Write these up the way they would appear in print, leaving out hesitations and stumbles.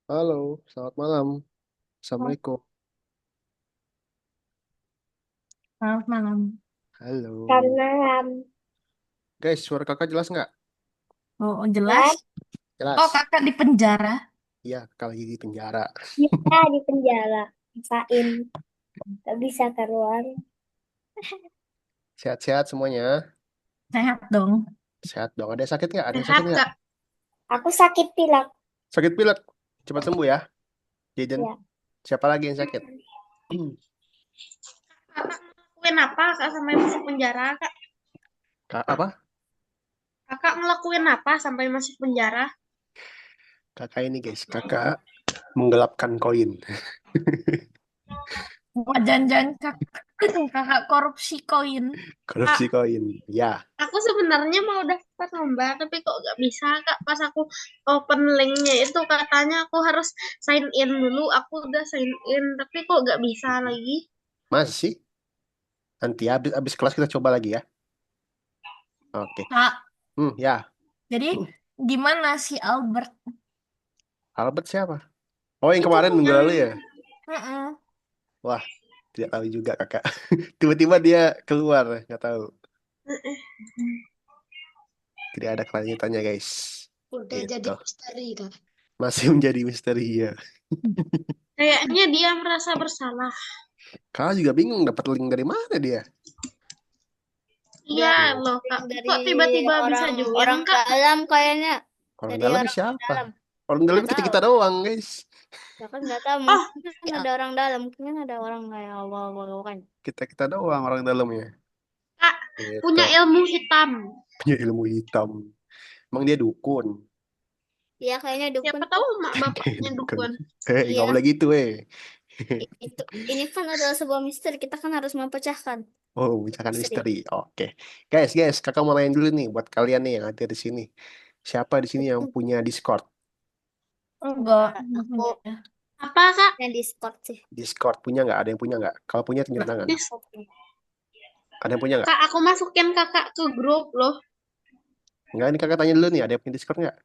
Halo, selamat malam. Assalamualaikum. Selamat malam. Halo. Kanan, Guys, suara kakak jelas nggak? Oh, oh, jelas. kan? Oh, Jelas. kakak di penjara. Iya, kakak lagi di penjara. Kita di penjara. Rasain. Gak bisa keluar. Sehat-sehat semuanya. Sehat dong. Sehat dong. Ada yang sakit nggak? Ada yang sakit Sehat, nggak? Kak. Aku sakit pilek. Sakit pilek. Cepat sembuh ya, Jaden. Ya. Siapa lagi yang sakit? Kakak ngelakuin apa kak sampai masuk penjara, Kak? Kak, apa? Kakak ngelakuin apa sampai masuk penjara? Kakak ini guys, kakak menggelapkan koin. Wah, jangan-jangan kakak korupsi koin. Kak, Korupsi koin. Ya, aku sebenarnya mau daftar lomba, tapi kok gak bisa, Kak. Pas aku open linknya itu katanya aku harus sign in dulu. Aku udah sign in, tapi kok gak bisa lagi. masih. Nanti habis kelas kita coba lagi ya. Oke. Kak, Ya. jadi gimana si Albert? Albert siapa? Oh, yang Itu kemarin minggu yang lalu ya? mm-mm. Wah, tidak tahu juga kakak. Tiba-tiba dia keluar, nggak tahu. Tidak ada kelanjutannya guys. Udah jadi Gitu. misteri, Kak. Masih menjadi misteri ya. Kayaknya dia merasa bersalah. Kakak juga bingung dapat link dari mana dia. Iya Dia loh, Kak. yang dari Kok tiba-tiba bisa join, orang-orang Kak? dalam kayaknya. Orang Dari dalam orang siapa? dalam. Orang dalam Nggak kita tahu. kita doang guys. Ya kan nggak tahu. Oh, Mungkin ada orang dalam. Mungkin ada orang kayak Allah kan. Kita kita doang orang dalamnya. Kak, Gitu. punya ilmu hitam. Punya ilmu hitam. Emang dia dukun. Iya kayaknya dukun. Siapa tahu mak bapaknya Dukun. dukun. Nggak Iya. boleh gitu Itu ini kan adalah sebuah misteri. Kita kan harus memecahkan Oh, misalkan misteri. misteri. Oke. Guys, kakak mau nanya dulu nih buat kalian nih yang ada di sini. Siapa di sini yang punya Discord? Enggak, enggak Aku punya. Apa, Kak? yang Discord sih. Discord punya nggak? Ada yang punya nggak? Kalau punya tunjuk tangan. Dis Oke. Ada yang punya nggak? Kak, aku masukin kakak ke grup loh. Enggak, ini kakak tanya dulu nih. Ada yang punya Discord nggak?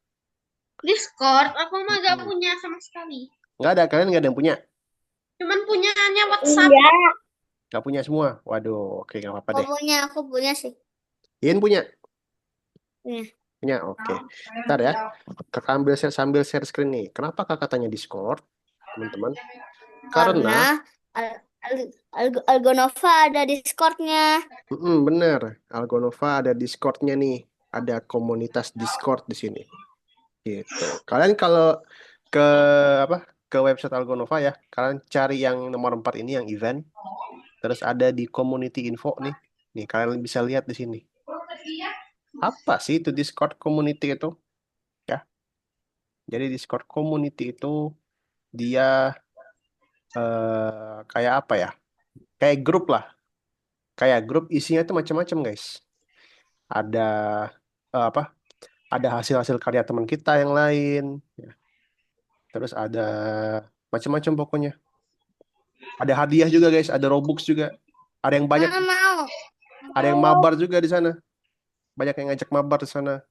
Discord, aku mah gak Mm-mm. punya sama sekali. Nggak ada. Kalian nggak ada yang punya? Cuman punyanya WhatsApp. Iya, Nggak punya semua? Waduh, oke nggak apa-apa deh. aku punya sih. Ian punya? Punya. Punya, oke. Ntar ya. Kakak sambil share screen nih. Kenapa kakak tanya Discord, teman-teman? Karena, Karena Algonova ada Discordnya. bener. Algonova ada Discordnya nih. Ada komunitas Discord di sini. Gitu. Kalian kalau ke apa? Ke website Algonova ya, kalian cari yang nomor 4 ini yang event. Terus ada di community info nih. Nih, kalian bisa lihat di sini. Apa sih itu Discord community itu? Ya. Jadi Discord community itu dia kayak apa ya? Kayak grup lah. Kayak grup isinya itu macam-macam, guys. Ada apa? Ada hasil-hasil karya teman kita yang lain, ya. Terus ada macam-macam pokoknya. Ada hadiah juga, guys. Ada Robux juga. Ada yang banyak, Mau. ada yang mabar juga di sana. Banyak yang ngajak mabar di sana.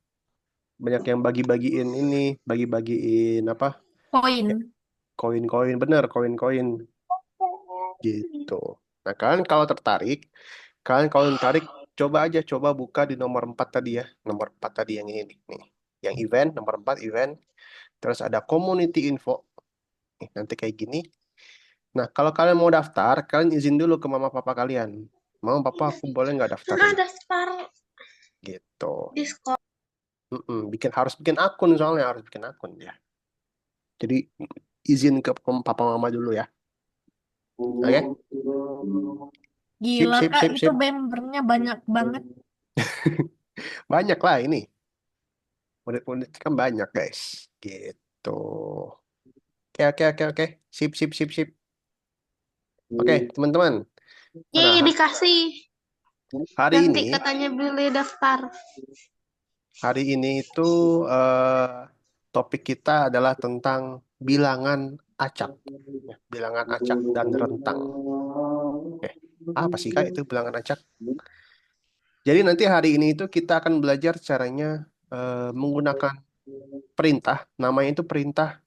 Banyak yang bagi-bagiin ini, bagi-bagiin apa? Ya, Koin. koin-koin, bener, koin-koin gitu. Nah, kalian kalau tertarik, coba aja coba buka di nomor 4 tadi ya. Nomor 4 tadi yang ini nih. Yang event, nomor 4 event. Terus ada community info. Nih, nanti kayak gini. Nah, kalau kalian mau daftar, kalian izin dulu ke mama papa kalian. Mama papa, aku boleh nggak daftar Nah, ini? daftar Gitu. Discord. Harus bikin akun soalnya harus bikin akun ya. Jadi izin ke papa mama dulu ya. Oke? Sip, Gila, sip, Kak. sip, Itu sip. membernya banyak banget. Banyak lah ini. Murid-murid kan banyak, guys. Gitu. Oke, oke, oke, oke. Sip, sip, sip, sip. Oke, teman-teman. Nah, Ih, dikasih. hari Nanti ini, katanya boleh daftar. hari ini itu eh, topik kita adalah tentang bilangan acak. Ya, bilangan acak dan rentang. Oke. Apa sih, Kak, itu bilangan acak? Jadi nanti hari ini itu kita akan belajar caranya menggunakan perintah. Namanya itu perintah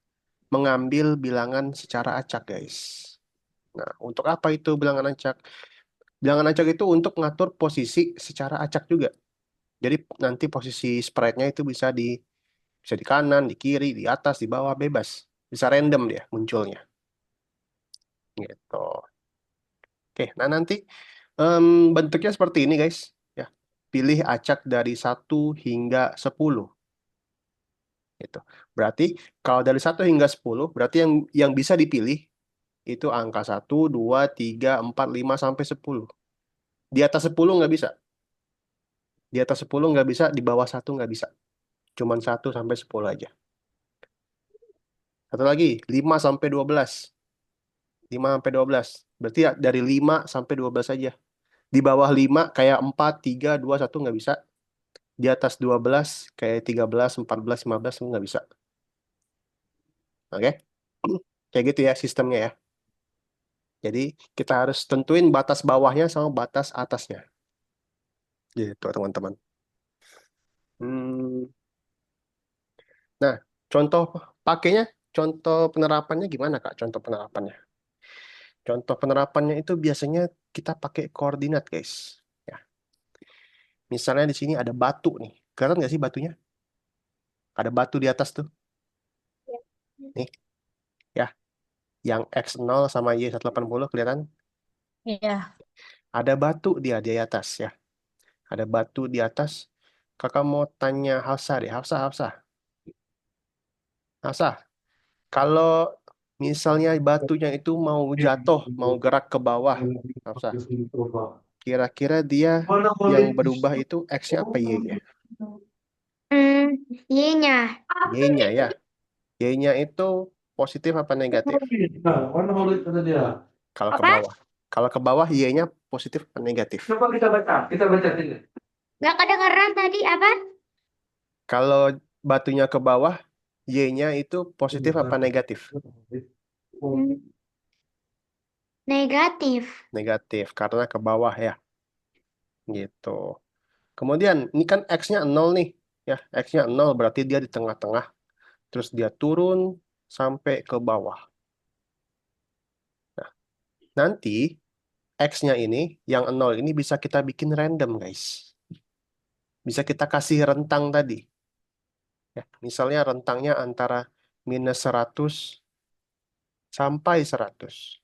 mengambil bilangan secara acak, guys. Nah, untuk apa itu bilangan acak? Bilangan acak itu untuk ngatur posisi secara acak juga. Jadi nanti posisi sprite-nya itu bisa di kanan, di kiri, di atas, di bawah, bebas. Bisa random dia munculnya. Gitu. Oke, nah nanti bentuknya seperti ini, guys. Ya, pilih acak dari 1 hingga 10. Gitu. Berarti kalau dari 1 hingga 10, berarti yang bisa dipilih itu angka 1, 2, 3, 4, 5 sampai 10. Di atas 10 nggak bisa. Di atas 10 nggak bisa, di bawah 1 nggak bisa. Cuman 1 sampai 10 aja. Satu lagi, 5 sampai 12. 5 sampai 12. Berarti ya dari 5 sampai 12 aja. Di bawah 5 kayak 4, 3, 2, 1 nggak bisa. Di atas 12 kayak 13, 14, 15 nggak bisa. Oke? Kayak gitu ya sistemnya ya. Jadi kita harus tentuin batas bawahnya sama batas atasnya. Gitu teman-teman. Hmm, Nah, contoh pakainya, contoh penerapannya gimana Kak? Contoh penerapannya. Contoh penerapannya itu biasanya kita pakai koordinat, guys. Ya, misalnya di sini ada batu nih. Kelihatan nggak sih batunya? Ada batu di atas tuh. Nih, ya. Yang X0 sama Y180 kelihatan? Iya. Ada batu dia di atas ya. Ada batu di atas. Kakak mau tanya Hafsa deh. Hafsa, Hafsa. Hafsa, kalau misalnya batunya itu mau jatuh, mau gerak ke bawah, Hafsa, kira-kira dia yang berubah itu X-nya apa Y-nya? Y-nya. Y-nya ya. Y-nya itu positif apa negatif? Kalau ke Apa? bawah. Kalau ke bawah Y-nya positif apa negatif? Coba kita baca ini. Nggak kedengeran tadi apa? Kalau batunya ke bawah, Y-nya itu positif apa negatif? Negatif. Negatif, karena ke bawah ya. Gitu. Kemudian, ini kan X-nya 0 nih. Ya, X-nya 0 berarti dia di tengah-tengah. Terus dia turun sampai ke bawah. Nah, nanti X-nya ini, yang 0 ini bisa kita bikin random, guys. Bisa kita kasih rentang tadi. Ya, misalnya rentangnya antara -100 sampai 100.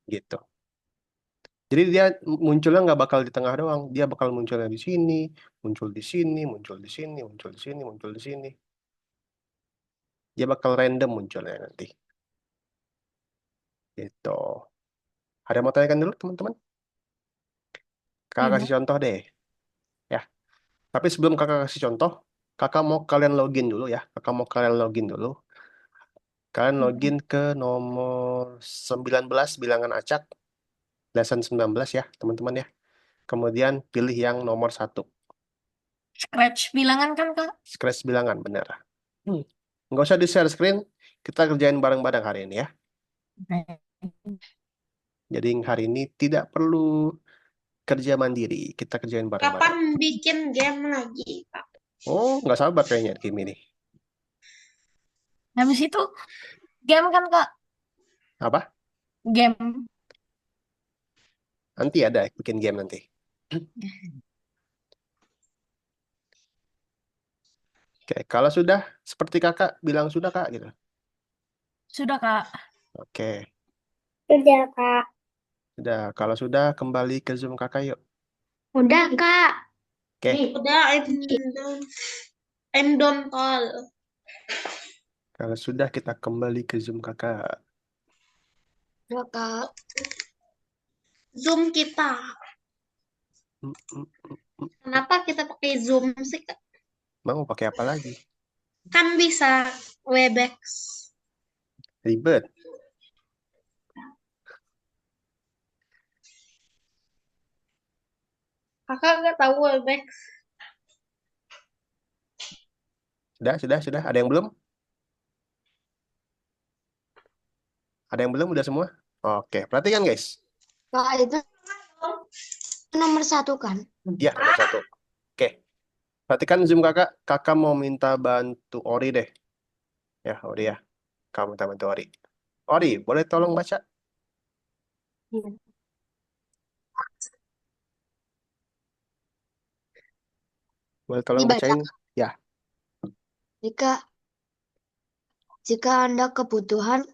Gitu. Jadi dia munculnya nggak bakal di tengah doang. Dia bakal munculnya di sini, muncul di sini, muncul di sini, muncul di sini, muncul di sini. Dia bakal random munculnya nanti. Gitu. Ada yang mau tanyakan dulu, teman-teman? Kakak kasih contoh deh. Ya. Tapi sebelum kakak kasih contoh, kakak mau kalian login dulu ya. Kakak mau kalian login dulu. Kalian login ke nomor 19 bilangan acak. Lesson 19 ya, teman-teman ya. Kemudian pilih yang nomor 1. Scratch bilangan kan, Kak? Scratch bilangan, bener. Nggak usah di-share screen. Kita kerjain bareng-bareng hari ini ya. Jadi hari ini tidak perlu kerja mandiri. Kita kerjain bareng-bareng. Kapan bikin game lagi, Pak? Oh, nggak sabar kayaknya game ini. Habis itu game kan, Kak? Apa? Game. Nanti ada bikin game nanti. Oke, kalau sudah seperti kakak bilang sudah kak gitu. Sudah, Kak. Oke, Udah, Kak. sudah. Kalau sudah kembali ke Zoom kakak yuk. Udah, Kak. Oke, Udah, I'm done call. kalau sudah kita kembali ke Zoom kakak. Udah, Kak. Zoom kita. Mm, mm, mm. Kenapa kita pakai Zoom sih, Kak? Mau pakai apa lagi? Kan bisa Webex. Ribet. Kakak nggak tahu Webex. Sudah. Ada yang belum? Ada yang belum? Udah semua? Oke, perhatikan guys. Kak, itu nomor 1 kan? Ya, nomor 1. Oke, perhatikan Zoom kakak. Kakak mau minta bantu Ori deh. Ya, Ori ya. Kamu minta bantu Ori. Ori, boleh tolong baca? Iya. Boleh tolong Dibaca. bacain? Ya, Jika jika Anda kebutuhan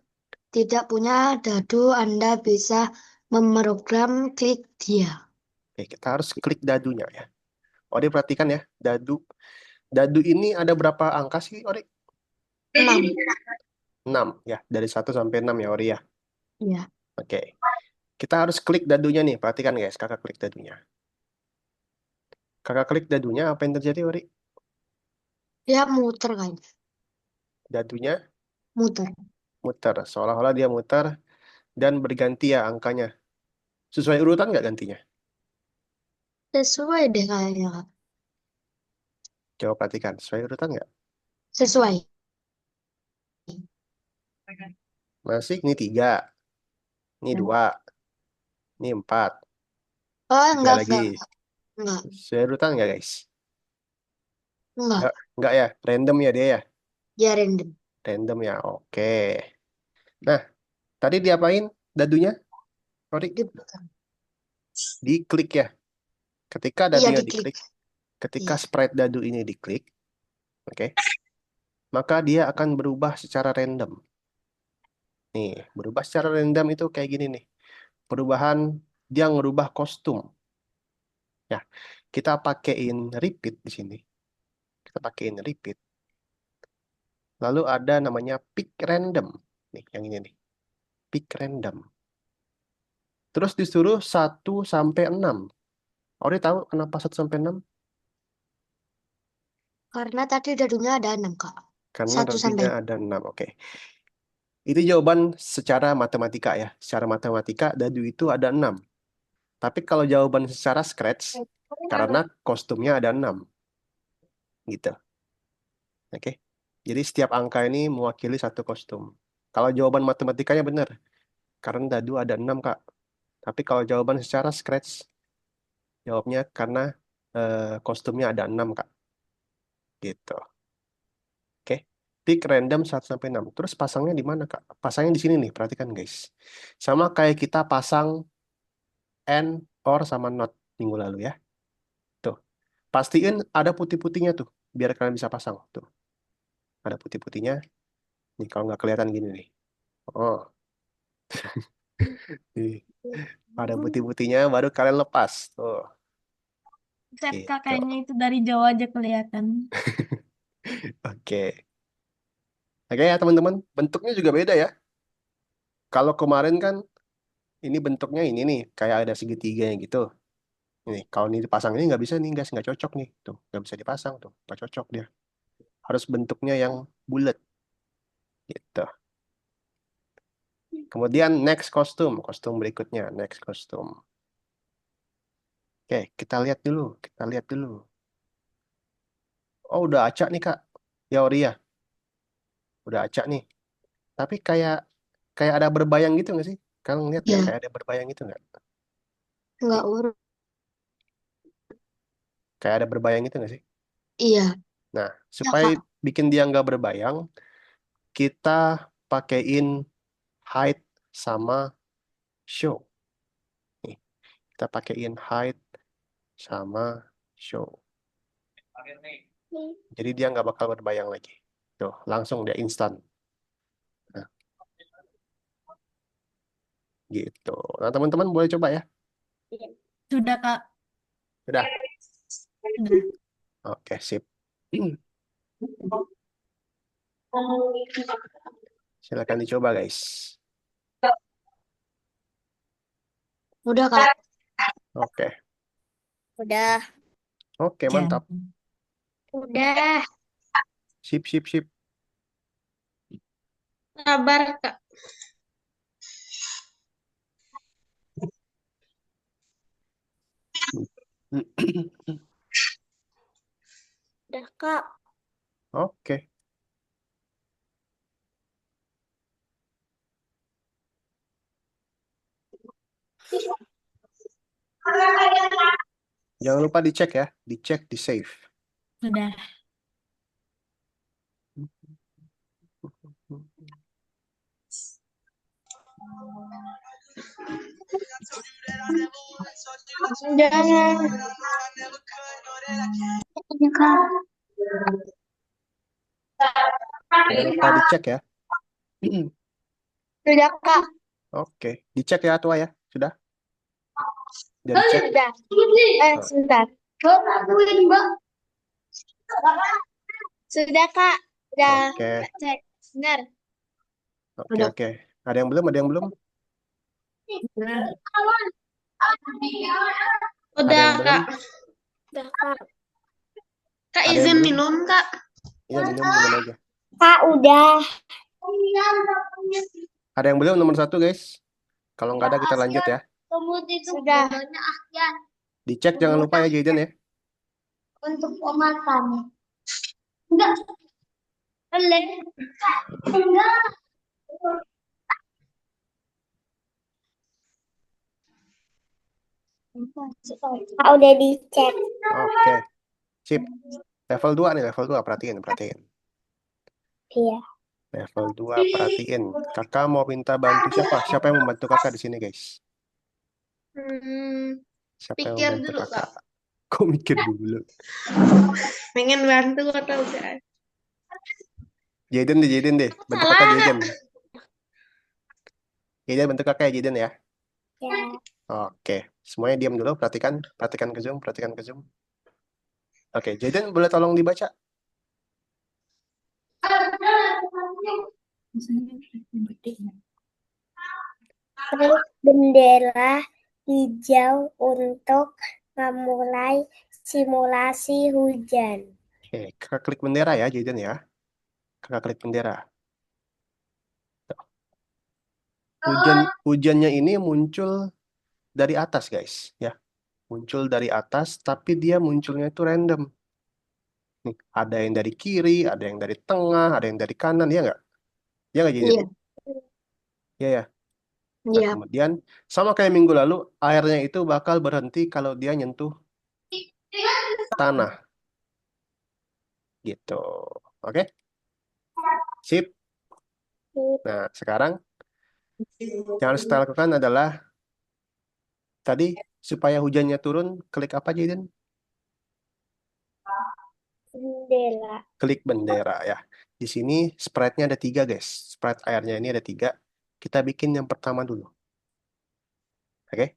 tidak punya dadu, Anda bisa memprogram klik dia. oke, kita harus klik dadunya ya. Ori perhatikan ya, dadu. Dadu ini ada berapa angka sih, Ori? 6. 6 ya, dari 1 sampai 6 ya, Ori ya. Iya. Oke. Kita harus klik dadunya nih. Perhatikan guys, kakak klik dadunya. Kakak klik dadunya, apa yang terjadi, Ori? Dia muter kan? Dadunya Muter. muter. Seolah-olah dia muter dan berganti ya angkanya. Sesuai urutan nggak gantinya? Sesuai deh kayaknya, Kak. Coba perhatikan, sesuai urutan nggak? Sesuai. Masih, ini 3, ini 2, ini 4, Oh, 3 enggak, lagi. enggak. Sesuai urutan nggak guys? Enggak. Enggak ya, random ya dia ya? Dia random. Random ya, oke. Nah, tadi diapain dadunya, Ori? Diputar. Diklik ya. Ketika Iya, dadunya diklik. diklik, ketika Iya. sprite dadu ini diklik, oke, maka dia akan berubah secara random. Nih, berubah secara random itu kayak gini nih. Perubahan, dia ngerubah kostum. Ya, kita pakein repeat di sini. Kita pakein repeat. Lalu ada namanya pick random. Nih, yang ini nih. Pick random. Terus disuruh 1 sampai 6. Ori tahu kenapa 1 sampai 6? Karena tadi dadunya ada 6, Kak. Karena 1 sampai dadunya ada 6. Oke. Itu jawaban secara matematika ya. Secara matematika dadu itu ada 6. Tapi kalau jawaban secara scratch, karena kostumnya ada 6. Gitu. Oke. Jadi setiap angka ini mewakili satu kostum. Kalau jawaban matematikanya benar. Karena dadu ada 6, Kak. Tapi kalau jawaban secara scratch, jawabnya karena kostumnya ada 6, Kak. Gitu. Oke. Pick random 1 sampai 6. Terus pasangnya di mana, Kak? Pasangnya di sini nih, perhatikan guys. Sama kayak kita pasang and, or, sama not minggu lalu ya. Tuh. Pastiin ada putih-putihnya tuh, biar kalian bisa pasang. Tuh. Ada putih-putihnya. Nih, kalau nggak kelihatan gini nih. Oh. Nih. Ada putih-putihnya, baru kalian lepas. Tuh. Set Gitu. Kak, kayaknya itu dari jauh aja kelihatan. Oke. Oke ya teman-teman, bentuknya juga beda ya. Kalau kemarin kan ini bentuknya ini nih, kayak ada segitiga gitu. Ini kalau ini dipasang ini nggak bisa nih, guys, nggak cocok nih, tuh nggak bisa dipasang tuh, nggak cocok dia. Harus bentuknya yang bulat, gitu. Kemudian next kostum, kostum berikutnya, next kostum. Oke, kita lihat dulu, kita lihat dulu. Oh udah acak nih Kak, ya Ori ya, udah acak nih. Tapi kayak kayak ada berbayang gitu nggak sih? Kalian ngeliat nggak? ya. Kayak ada berbayang gitu nggak? Enggak Nih, urut. kayak ada berbayang gitu nggak sih? Iya. Nah, Ya, supaya Kak. bikin dia nggak berbayang, kita pakein height sama show. Nih, kita pakein height sama show. Jadi dia nggak bakal berbayang lagi. Tuh, langsung dia instan. Nah, gitu. Nah, teman-teman boleh coba ya. Sudah Kak. Udah. Sudah. Oke, sip. Silakan dicoba, guys. Udah, Kak. Oke. Udah. Oke, mantap. Udah. Sip, sip, sip. Sabar, Kak. Udah, Kak. Oke. Jangan lupa dicek ya. Dicek, di save. Sudah. Jangan. Jangan lupa dicek ya. Sudah, Kak. Oke, dicek ya Tua ya. Sudah? Sudah dicek? Sudah. Nah, Sebentar. Sudah, Kak. Sudah. oke, Cek. Benar. oke, Udah. oke. Ada yang belum? Ada yang belum? Ada Udah, yang belum? Kak. Sudah, Kak. Kak Ada yang izin belum? minum, Kak. Iya, minum aja. Kak, udah. Ada yang belum nomor 1 guys? Kalau nggak ada kita lanjut ya. Sudah. Dicek jangan lupa ya Jaden ya. Untuk makan. Enggak. Enggak. Kak, udah dicek. Oke, sip. Level 2 nih, level 2. Perhatiin. Iya. Level 2 perhatiin. Kakak mau minta bantu siapa? Siapa yang membantu kakak di sini guys? Siapa yang Pikir membantu dulu, kakak? Kok mikir dulu? Pengen bantu atau enggak? Jaden deh. Bantu kakak Jaden. Jaden bantu kakak ya Jaden ya. Ya. Oke, semuanya diam dulu. Perhatikan ke Zoom. Oke, Jaden boleh tolong dibaca? Klik bendera hijau untuk memulai simulasi hujan. Oke, kakak klik bendera ya Jaden ya. Kakak klik bendera. Hujannya ini muncul dari atas guys ya. Muncul dari atas tapi dia munculnya itu random. Nih, ada yang dari kiri, ada yang dari tengah, ada yang dari kanan, ya nggak? Ya nggak Jaden? Iya. Iya ya. Nah, Iya. kemudian sama kayak minggu lalu, airnya itu bakal berhenti kalau dia nyentuh tanah. Gitu. Oke? Sip. Nah, sekarang yang harus kita lakukan adalah tadi supaya hujannya turun, klik apa Jaden? Bendera. Klik bendera ya. Di sini sprite-nya ada 3 guys. Sprite airnya ini ada 3. Kita bikin yang pertama dulu. Oke?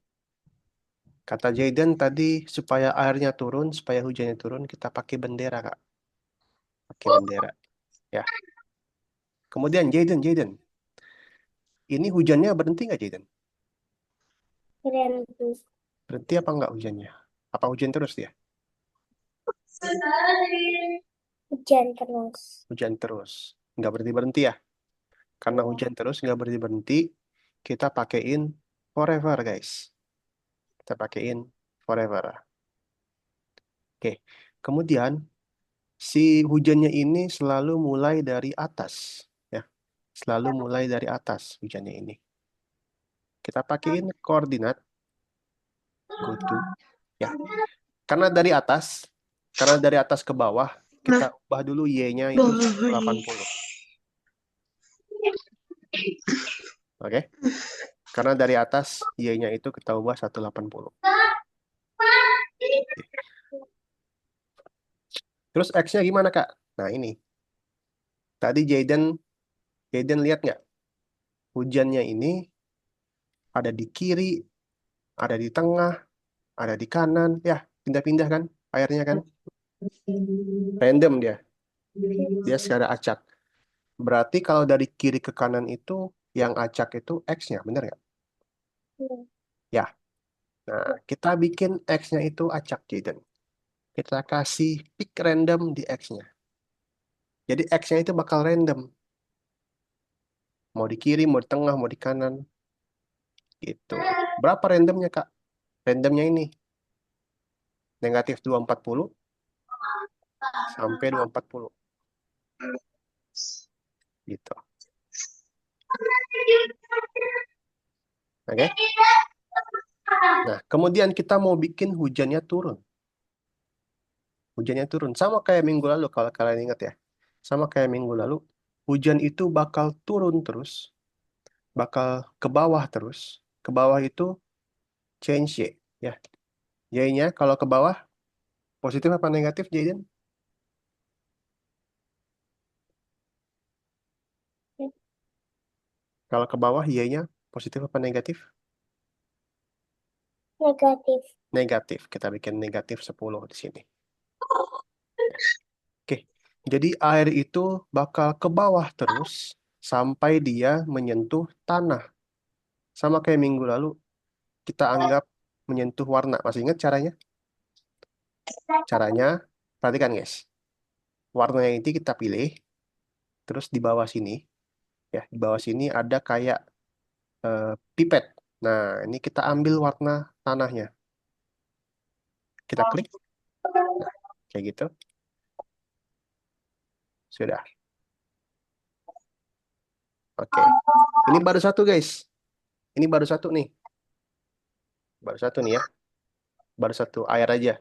Kata Jaden tadi supaya airnya turun, supaya hujannya turun, kita pakai bendera, Kak. Pakai bendera. Ya. Kemudian Jaden. Ini hujannya berhenti nggak, Jaden? Berhenti. Berhenti apa nggak hujannya? Apa hujan terus dia? Hujan terus. Hujan terus. Nggak berhenti-berhenti ya? Karena hujan terus, nggak berhenti-berhenti, kita pakein forever, guys. Kita pakein forever. Oke. Kemudian, si hujannya ini selalu mulai dari atas. Ya. Selalu mulai dari atas hujannya ini. Kita pakein koordinat. Go to. Ya. Karena dari atas ke bawah, kita ubah dulu Y-nya itu 80. Oke? Karena dari atas Y-nya itu kita ubah 180. Terus X-nya gimana, Kak? Nah, ini. Tadi Jaden lihat nggak? Hujannya ini ada di kiri, ada di tengah, ada di kanan. Ya, pindah-pindah kan airnya kan? Random dia. Dia secara acak. Berarti kalau dari kiri ke kanan itu, yang acak itu X-nya, bener nggak? Ya. Nah, kita bikin X-nya itu acak, Jaden. Kita kasih pick random di X-nya. Jadi X-nya itu bakal random. Mau di kiri, mau di tengah, mau di kanan. Gitu. Berapa randomnya, Kak? Randomnya ini. Negatif 240 sampai 240. Gitu. Oke? Nah, kemudian kita mau bikin hujannya turun. Hujannya turun. Sama kayak minggu lalu, kalau kalian ingat ya. Sama kayak minggu lalu, hujan itu bakal turun terus. Bakal ke bawah terus. Ke bawah itu change Y. Ya. Y-nya kalau ke bawah, positif apa negatif, Jaden? Kalau ke bawah, Y-nya positif apa negatif? Negatif. Negatif. Kita bikin negatif 10 di sini. Oke. Jadi air itu bakal ke bawah terus sampai dia menyentuh tanah. Sama kayak minggu lalu, kita anggap menyentuh warna. Masih ingat caranya? Caranya, perhatikan guys. Warnanya itu kita pilih, terus di bawah sini, ya di bawah sini ada kayak pipet. Nah, ini kita ambil warna tanahnya. Kita klik, nah, kayak gitu. Sudah. Oke. Ini baru satu guys. Ini baru satu nih. Baru satu nih ya. Baru satu air aja.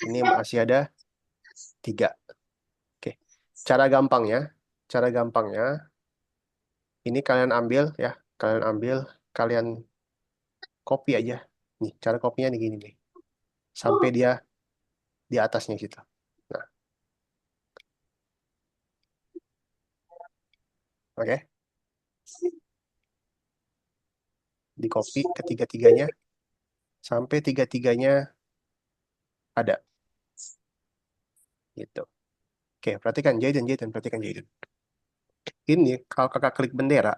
Ini masih ada 3. Oke. Cara gampangnya, ini kalian ambil ya, kalian copy aja. Nih, cara kopinya nih gini nih. Sampai dia di atasnya gitu. Nah, oke. Di copy ketiga-tiganya sampai tiga-tiganya ada. Gitu. Oke, perhatikan Jaden, perhatikan Jaden. Ini kalau kakak klik bendera,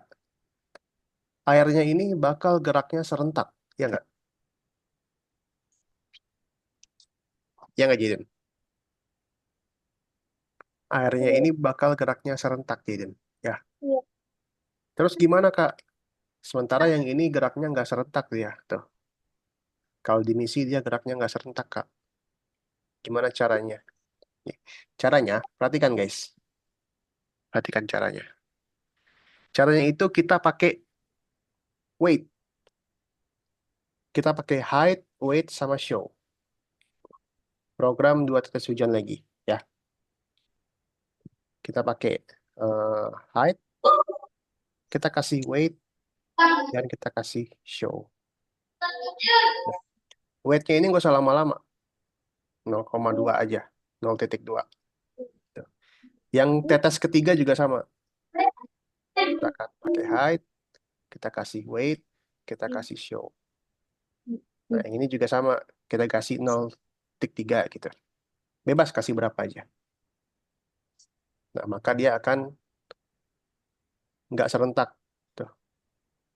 airnya ini bakal geraknya serentak, ya nggak? Ya nggak Jaden? Airnya ini bakal geraknya serentak, Jaden. Ya. Iya. Terus gimana Kak? Sementara yang ini geraknya nggak serentak dia, tuh. Kalau di misi dia geraknya nggak serentak, Kak. Gimana caranya? Nih, caranya, perhatikan guys. Perhatikan caranya. Caranya itu kita pakai weight. Kita pakai height, weight, sama show. Program 2 tetes hujan lagi, ya. Kita pakai height, kita kasih weight, dan kita kasih show. Weight-nya ini nggak usah lama-lama. 0,2 aja. 0,2. Tuh. Yang tetes ketiga juga sama. Kita pakai height, kita kasih weight, kita kasih show. Nah, yang ini juga sama. Kita kasih 0,3 gitu. Bebas kasih berapa aja. Nah, maka dia akan nggak serentak. Tuh.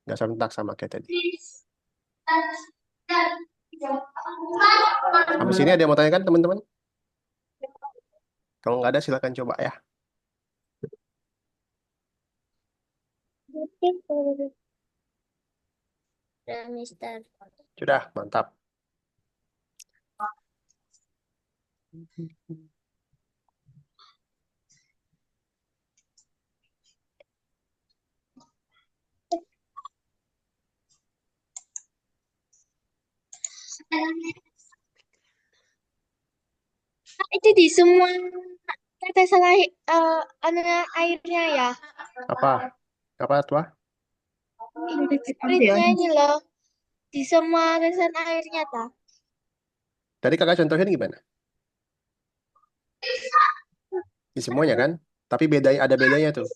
Nggak serentak sama kayak tadi. Habis ini ada yang mau tanyakan teman-teman? Kalau nggak ada silakan coba ya. Udah, Mister. Sudah, mantap. Itu di semua tetesan airnya ya. Apa? Apa tua? Sprintnya ini loh. Di semua tetesan airnya ta. Tadi kakak contohin gimana? Di semuanya kan? Tapi ada bedanya tuh.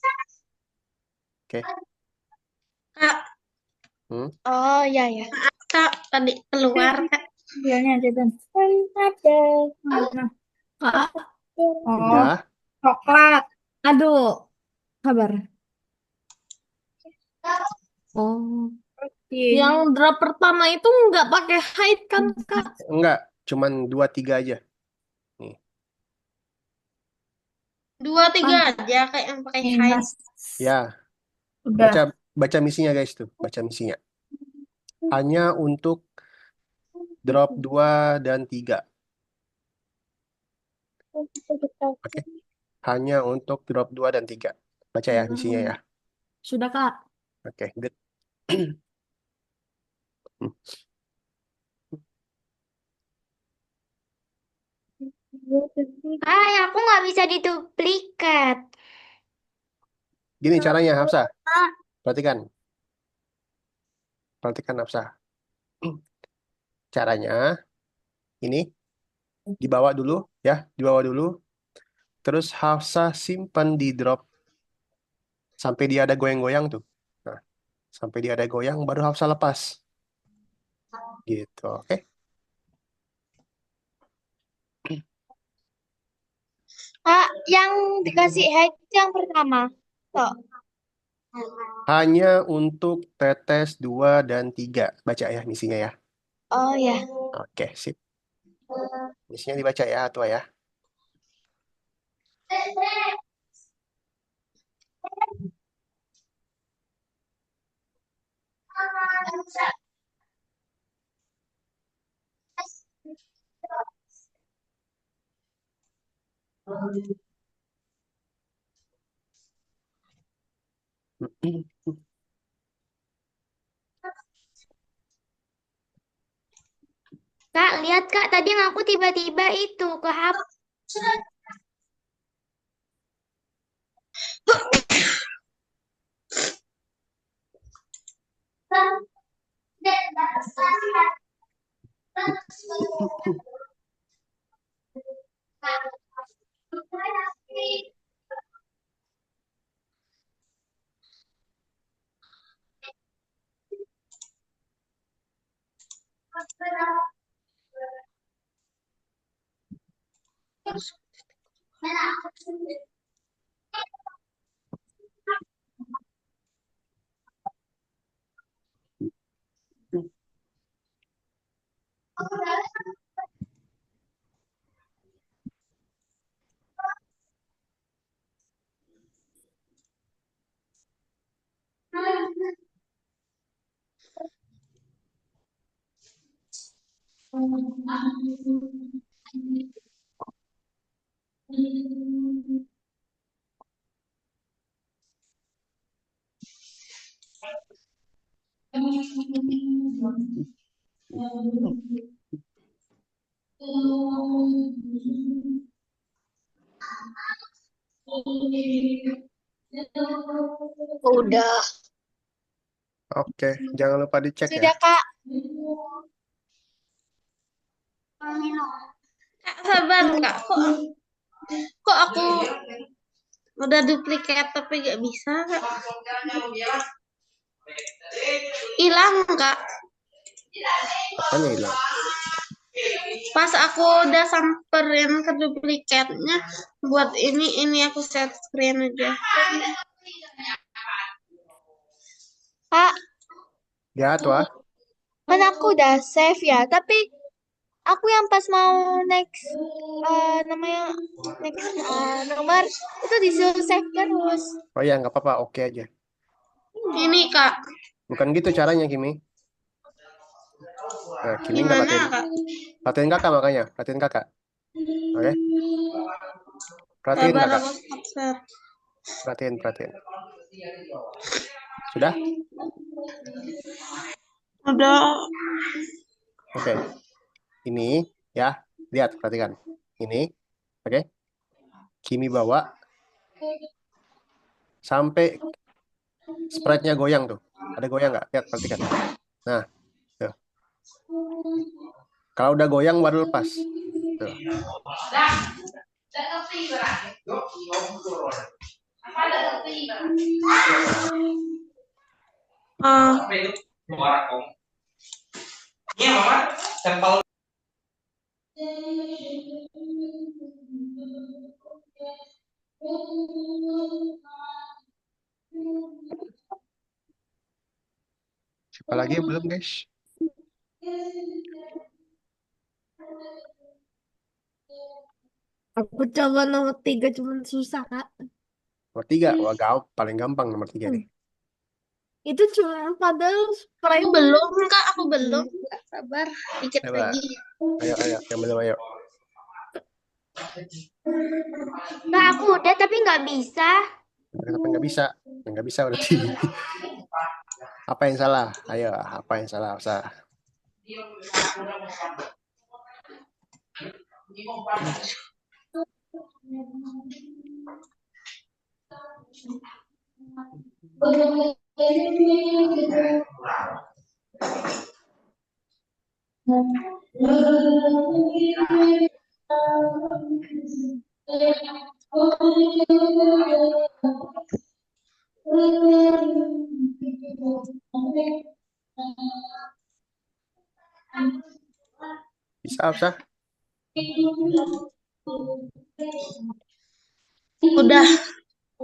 Oke. Kak, Oh iya ya. Kak tadi keluar Kak. Videonya Jaden. Ada. Mana? Kak. Oh, Ya. coklat. Aduh, kabar. Oh, yang drop pertama itu nggak pakai height kan, Kak? Enggak. Cuman 2-3 aja. Nih. 2, 3 aja kayak yang pakai height. Ya. Udah. Baca misinya guys tuh. Baca misinya. Hanya untuk drop 2 dan 3. Oke. Hanya untuk drop 2 dan 3. Baca ya misinya ya. Sudah, Kak. Oke, good. Aku nggak bisa diduplikat. Gini caranya, Hafsah. Perhatikan. Perhatikan, Hafsah. caranya ini dibawa dulu ya, dibawa dulu. Terus Hafsa simpan di drop sampai dia ada goyang-goyang tuh. Nah, sampai dia ada goyang baru Hafsa lepas. Gitu, oke? Kak, yang dikasih hide itu yang pertama. Tuh. Hanya untuk tetes 2 dan 3. Baca ya misinya ya. Oh ya. Oke, sip. Misinya dibaca ya, Tua ya. Kak, lihat Kak, tadi yang aku tiba-tiba itu ke HP. Udah. Oke, jangan lupa dicek ya. Sudah Kak. Kak, sabar Kak. Kok aku udah duplikat tapi gak bisa Kak. Hilang Kak. Apanya hilang? Pas aku udah samperin ke duplikatnya buat ini aku set screen aja. Kak, Ya, Tua. kan aku udah save ya, tapi aku yang pas mau next namanya next nomor itu disuruh save terus. Oh ya, nggak apa-apa. Oke aja. Ini Kak. Bukan gitu caranya, Kimi. Nah, Kimi nggak Gimana latihan. Kak? Latihan kakak makanya. Latihan kakak. Oke? Perhatiin Sabar kakak. aku stop. Perhatiin. Sudah? Udah. Oke. Ini ya, lihat, perhatikan. Ini, oke? Kimi bawa sampai sprite-nya goyang tuh. Ada goyang nggak? Lihat, perhatikan. Nah, tuh. Kalau udah goyang baru lepas. Tuh. Siapa lagi yang belum, guys? Aku coba nomor 3 cuman susah, Kak. Nomor 3. Wah, paling gampang nomor 3 nih. Itu cuma padahal Aku sprite belum Kak, aku belum. Kak, sabar dikit Coba. lagi. Ayo, yang belum, ayo. Kak, aku udah tapi nggak bisa. Kenapa nggak bisa? Nggak bisa berarti. Apa yang salah? Ayo, apa yang salah? Usah. Bisa, bisa. Udah.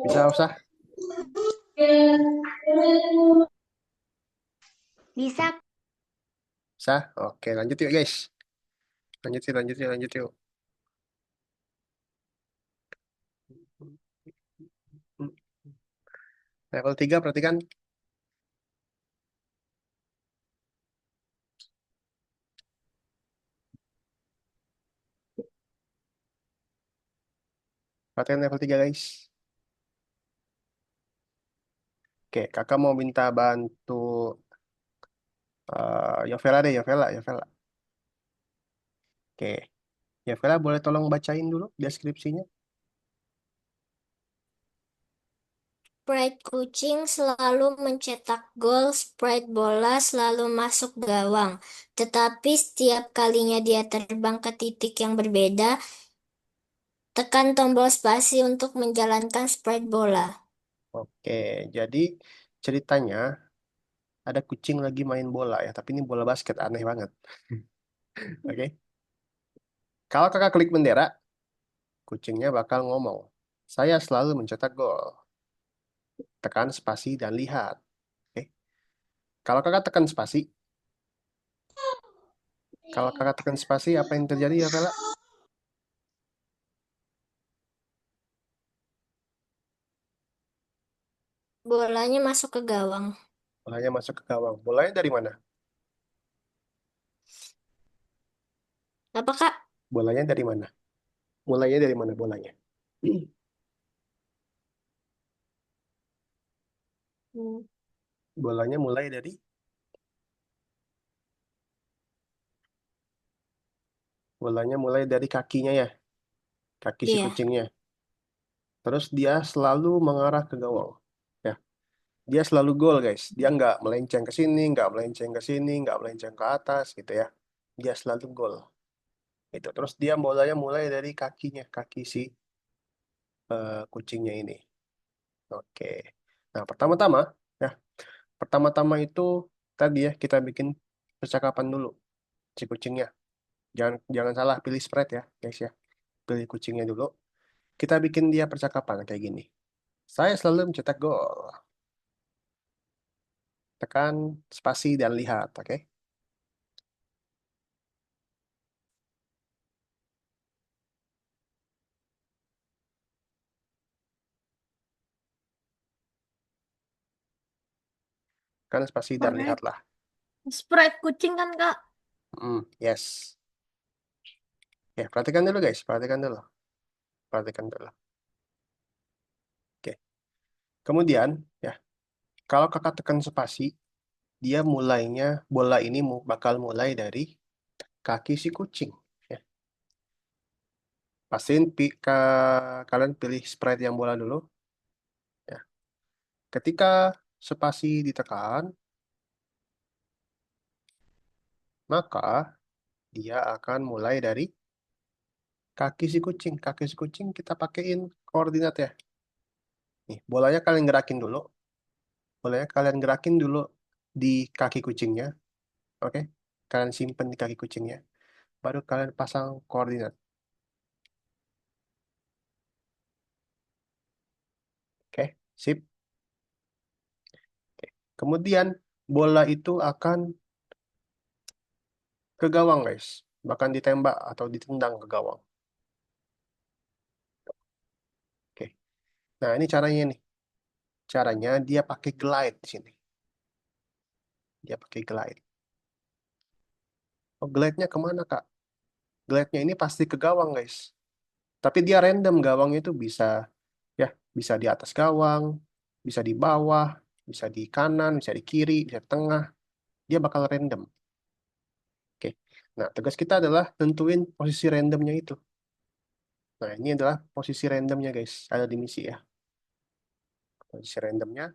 Bisa, bisa. Bisa. Bisa. Oke, lanjut yuk, guys. Lanjut yuk, lanjut yuk, lanjut yuk. Level 3, perhatikan. Perhatikan level 3, guys. Oke, kakak mau minta bantu Yovela deh, Yovela, Yovela. Oke, Yovela boleh tolong bacain dulu deskripsinya? Sprite kucing selalu mencetak gol, sprite bola selalu masuk gawang. Tetapi setiap kalinya dia terbang ke titik yang berbeda, tekan tombol spasi untuk menjalankan sprite bola. Oke, jadi ceritanya ada kucing lagi main bola ya, tapi ini bola basket, aneh banget. Oke, kalau kakak klik bendera, kucingnya bakal ngomong, saya selalu mencetak gol. Tekan spasi dan lihat. Oke, kalau kakak tekan spasi, apa yang terjadi ya, Vela? Bolanya masuk ke gawang. Bolanya masuk ke gawang. Bolanya dari mana? Apa, Kak? Bolanya dari mana? Mulainya dari mana bolanya? Hmm, Bolanya mulai dari kakinya ya, kaki si Iya, kucingnya. Terus dia selalu mengarah ke gawang. Ya, dia selalu gol guys. Dia nggak melenceng ke sini, nggak melenceng ke sini, nggak melenceng ke atas gitu ya. Dia selalu gol. Itu. Terus dia bolanya mulai dari kakinya, kaki si kucingnya ini. Oke. Nah, ya, pertama-tama itu tadi ya kita bikin percakapan dulu si kucingnya. Jangan jangan salah pilih spread ya, guys ya. Pilih kucingnya dulu. Kita bikin dia percakapan kayak gini. Saya selalu mencetak gol. Tekan spasi dan lihat, oke? Tekan spasi dan Sprite. lihatlah. Sprite kucing kan, Kak? Yes. Ya, perhatikan dulu guys, perhatikan dulu. Perhatikan dulu. Oke. Kemudian, ya, kalau kakak tekan spasi, dia mulainya, bola ini bakal mulai dari kaki si kucing. Ya. Pastiin kalian pilih sprite yang bola dulu. Ya. Ketika spasi ditekan, maka dia akan mulai dari kaki si kucing. Kaki si kucing kita pakein koordinat ya. Nih, bolanya kalian gerakin dulu di kaki kucingnya. Oke, kalian simpen di kaki kucingnya. Baru kalian pasang koordinat. Oke, sip. Oke. Kemudian bola itu akan ke gawang, guys. Bahkan ditembak atau ditendang ke gawang. Oke. Nah, ini caranya nih. Caranya dia pakai glide di sini. Dia pakai glide. Oh, glide-nya kemana, Kak? Glide-nya ini pasti ke gawang, guys. Tapi dia random. Gawangnya itu bisa, ya, bisa di atas gawang, bisa di bawah, bisa di kanan, bisa di kiri, bisa di tengah. Dia bakal random. Oke. Nah, tugas kita adalah tentuin posisi randomnya itu. Nah, ini adalah posisi randomnya, guys. Ada di misi ya. Posisi randomnya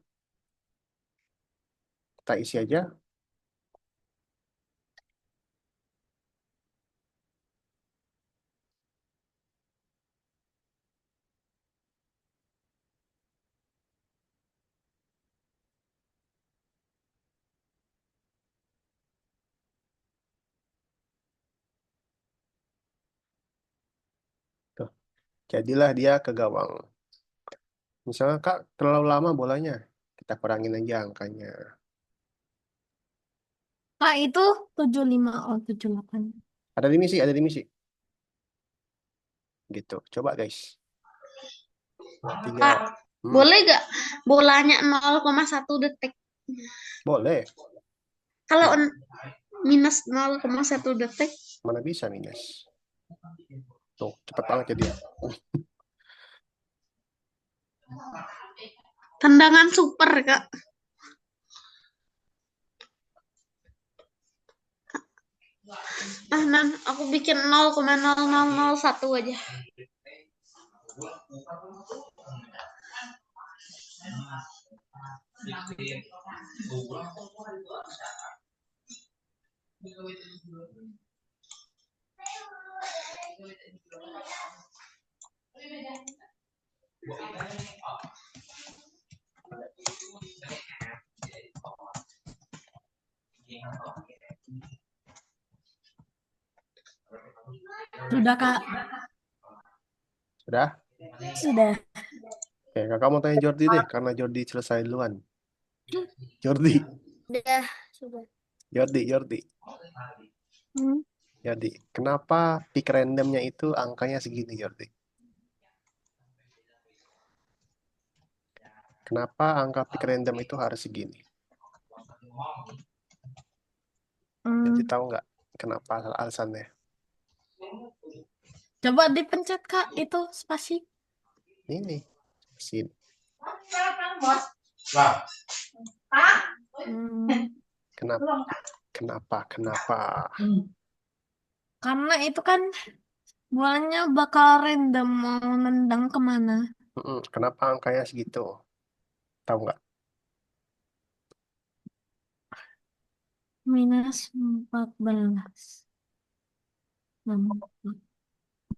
kita isi aja. Jadilah dia ke gawang. Misalnya Kak, terlalu lama bolanya. Kita kurangin aja angkanya. Kak, itu 75, oh 78. Ada di misi. Gitu. Coba guys. 3. Kak, boleh gak bolanya 0,1 detik? Boleh. Kalau minus 0,1 detik, Mana bisa minus. Tuh, cepet banget ya dia. tendangan super, Kak. Nan, aku bikin 0,0001 aja. Sudah, Kak. Sudah? Sudah. Oke, kakak mau tanya Jordi deh, karena Jordi selesai duluan. Jordi, Udah, sudah. Jordi. Hmm. Jordi, kenapa pick randomnya itu angkanya segini, Jordi? Kenapa angka pick random itu harus segini? Jadi tahu nggak kenapa alasannya? Coba dipencet, Kak, itu spasi. Ini, sini. Kenapa? Karena itu kan bolanya bakal random mau nendang kemana. Kenapa angkanya segitu? Tahu nggak? Minus 14.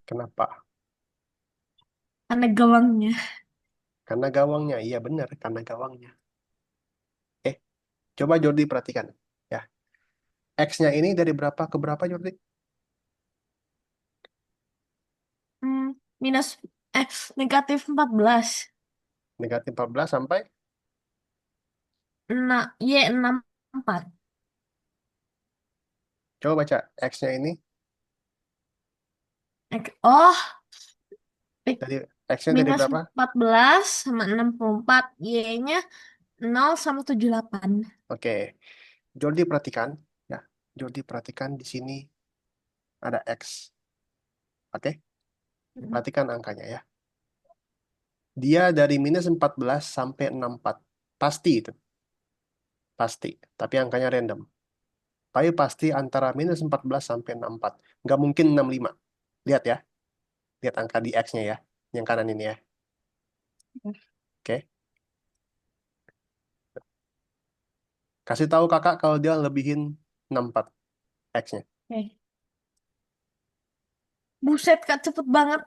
Kenapa? Karena gawangnya. Karena gawangnya. Iya benar, karena gawangnya. Coba Jordi perhatikan. Ya. X-nya ini dari berapa ke berapa, Jordi? Minus negatif 14. Negatif 14 sampai? Nah, Y64. Coba baca X-nya ini. Oh, Dari X-nya dari minus berapa? 14 sama 64. Y-nya 0 sama 78. Oke. Jordi perhatikan. Ya. Jordi perhatikan di sini ada X. Oke. Perhatikan angkanya ya. Dia dari minus 14 sampai 64. Pasti itu. Pasti. Tapi angkanya random. Tapi pasti antara minus 14 sampai 64. Nggak mungkin 65. Lihat ya. Lihat angka di X-nya ya. Yang kanan ini ya. Oke. Kasih tahu kakak kalau dia lebihin 64 X-nya. Oke. Buset, Kak, cepet banget.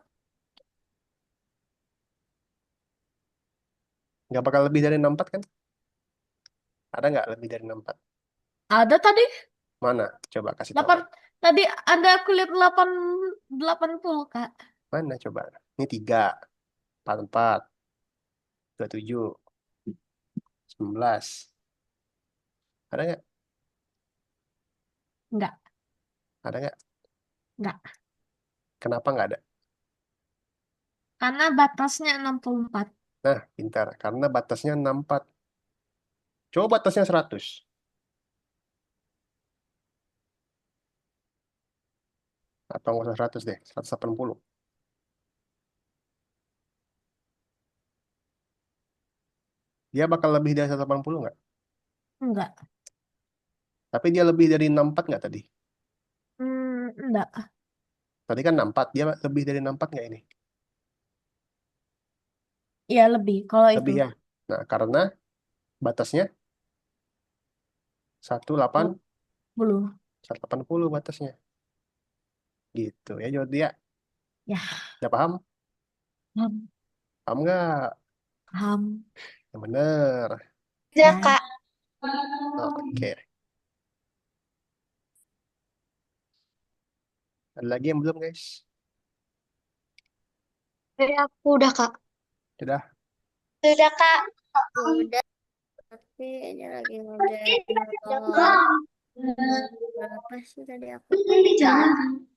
Nggak bakal lebih dari 64 kan? Ada nggak lebih dari 64? Ada tadi. Mana? Coba kasih tahu. 8. Tadi ada aku lihat 80, Kak. Mana coba? Ini 3, 44, 27, 19. Ada nggak? Enggak. Ada nggak? Enggak. Kenapa nggak ada? Karena batasnya 64. Nah, pintar. Karena batasnya 64. Coba batasnya 100. Atau nggak usah 100 deh, 180. Dia bakal lebih dari 180 nggak? Enggak. Tapi dia lebih dari 64 nggak tadi? Enggak. Tadi kan 64. Dia lebih dari 64 nggak ini? Iya, lebih. Kalau itu. Lebih ya. Nah, karena batasnya 10. 180 batasnya. Gitu ya, Jordi ya. Ya. Udah paham? Paham. Paham nggak? Paham. Yang bener. Ya, Kak. Oke. Ada lagi yang belum, guys? Aku udah, Kak. Sudah. Udah, Kak. Udah, tapi ini lagi ngerjain berapa sih tadi aku?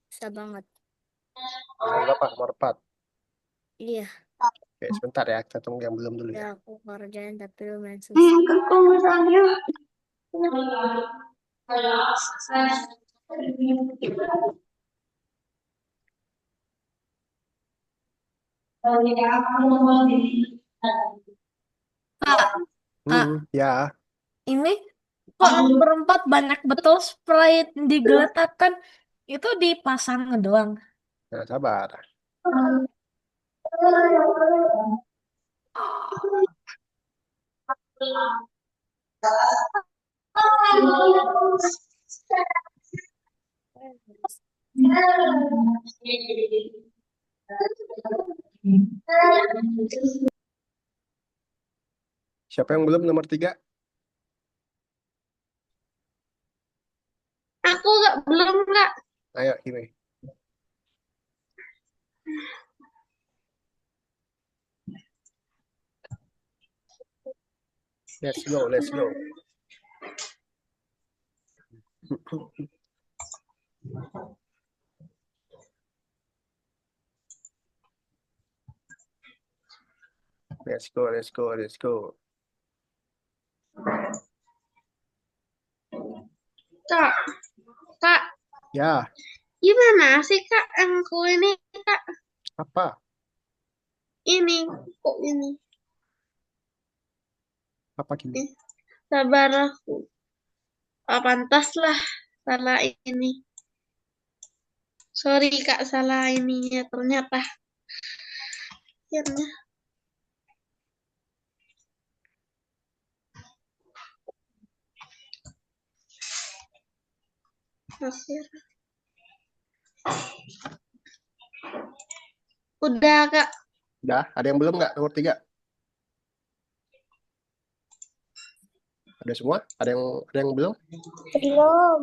Susah banget. Nomor berapa? Nomor 4. Iya, Oke, sebentar ya. Kita tunggu yang belum dulu udah ya. aku kerjain tapi lumayan susah. Kak, Kak, Ya. ini kok nomor 4 banyak betul Sprite digeletakkan. Itu dipasang doang. Nah, sabar. Siapa yang belum nomor 3? Aku belum Kak. Ayo, Hime. Let's go, let's go. Let's go, let's go, let's go. Kak, Kak, Ya, gimana sih Kak aku ini Kak? apa? Ini kok ini? Apa gini? Sabar aku. Pantas lah salah ini. Sorry Kak, salah ininya ternyata. Akhirnya. Akhir. Udah Kak. Udah, ada yang belum nggak nomor 3? Ada semua? Ada yang belum? Belum.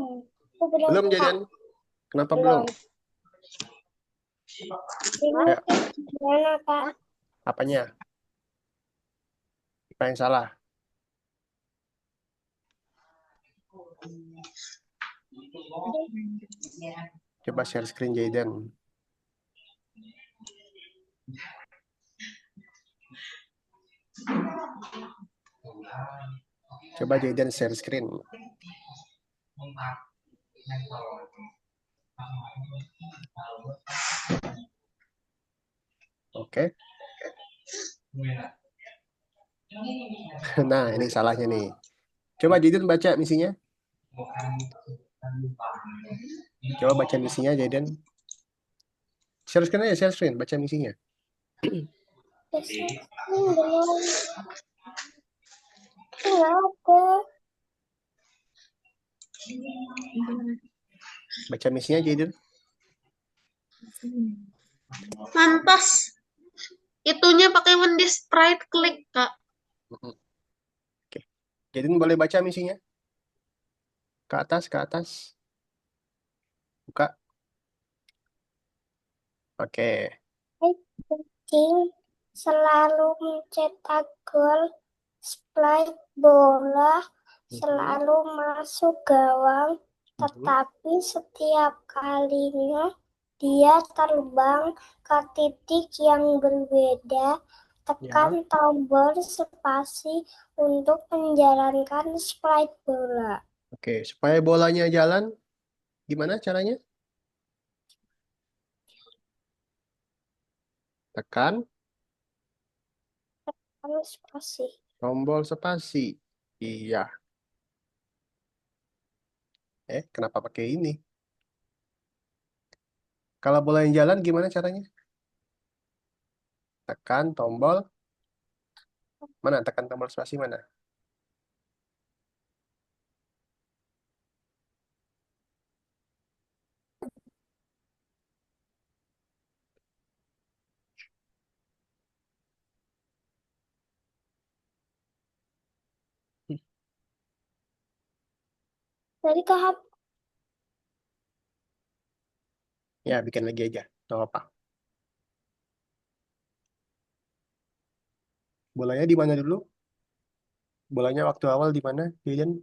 Aku belum, Belum, Kak. Jaden. Kenapa belum? Ini Ayo, gimana, Kak? apanya? Apa yang salah? Coba share screen Jaden. Coba Jaden share screen. Oke. Nah, ini salahnya nih. Coba Jaden baca misinya. Coba baca misinya, Jaden. Share screen aja, share screen. Baca misinya. Belum. Kenapa? Baca misinya, Jaden. Pantas. Itunya pakai Wendy Sprite klik Kak. Oke. Jaden boleh baca misinya? Ke atas, ke atas. Buka. Oke. Kucing selalu mencetak gol, Sprite bola selalu masuk gawang, tetapi setiap kalinya dia terbang ke titik yang berbeda, tekan tombol spasi untuk menjalankan Sprite bola. Oke, supaya bolanya jalan, gimana caranya? Tekan Spasi. tombol spasi. Iya. Kenapa pakai ini? Kalau bolanya jalan, gimana caranya? Tekan tombol. Mana? Tekan tombol spasi mana? Dari tahap Ya, bikin lagi aja. Nggak apa-apa. Bolanya di mana dulu? Bolanya waktu awal di mana, Hayden?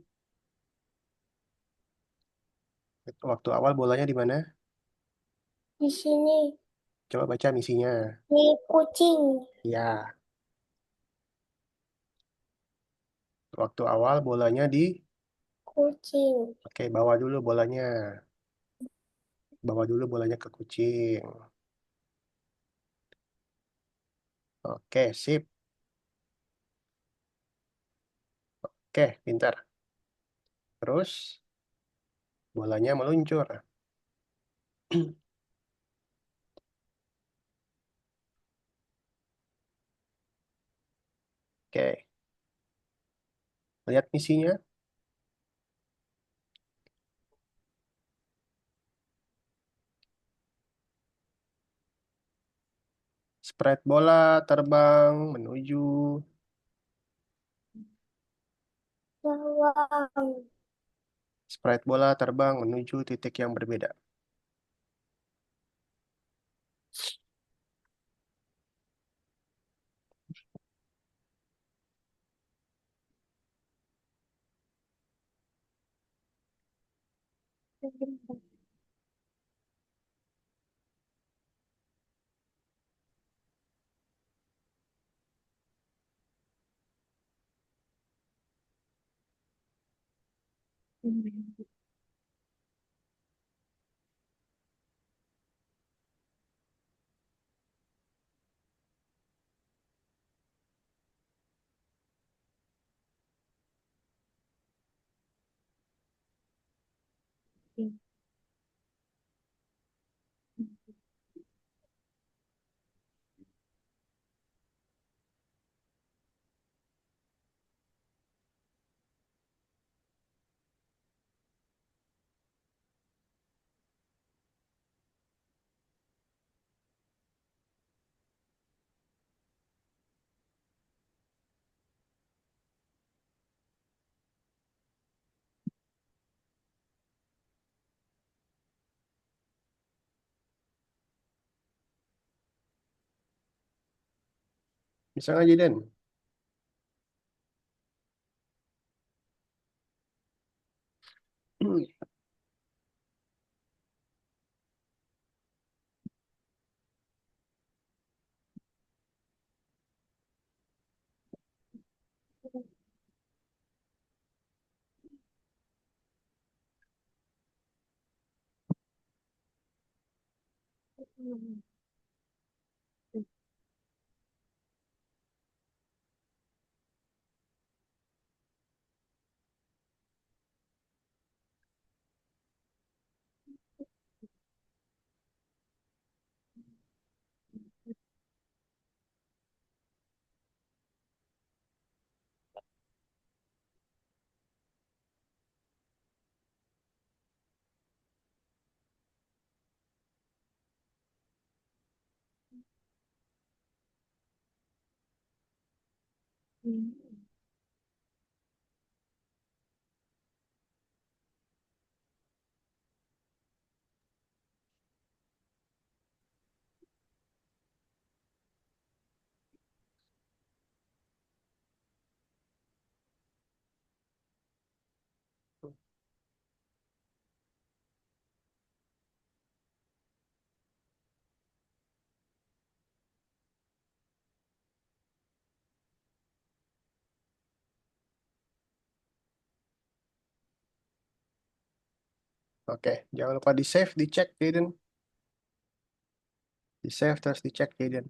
Waktu awal bolanya di mana? Di sini, Coba baca misinya. di kucing. Ya, waktu awal bolanya di. Kucing. Oke, bawa dulu bolanya. Bawa dulu bolanya ke kucing. Oke, sip. Oke, pintar. Terus bolanya meluncur. Oke, lihat misinya. Sprite bola terbang menuju. Gawang. Sprite bola terbang menuju titik yang berbeda. Bisa nggak, Jaden? Oke, jangan lupa di save, dicek, Jaden. Di save terus dicek, Jaden.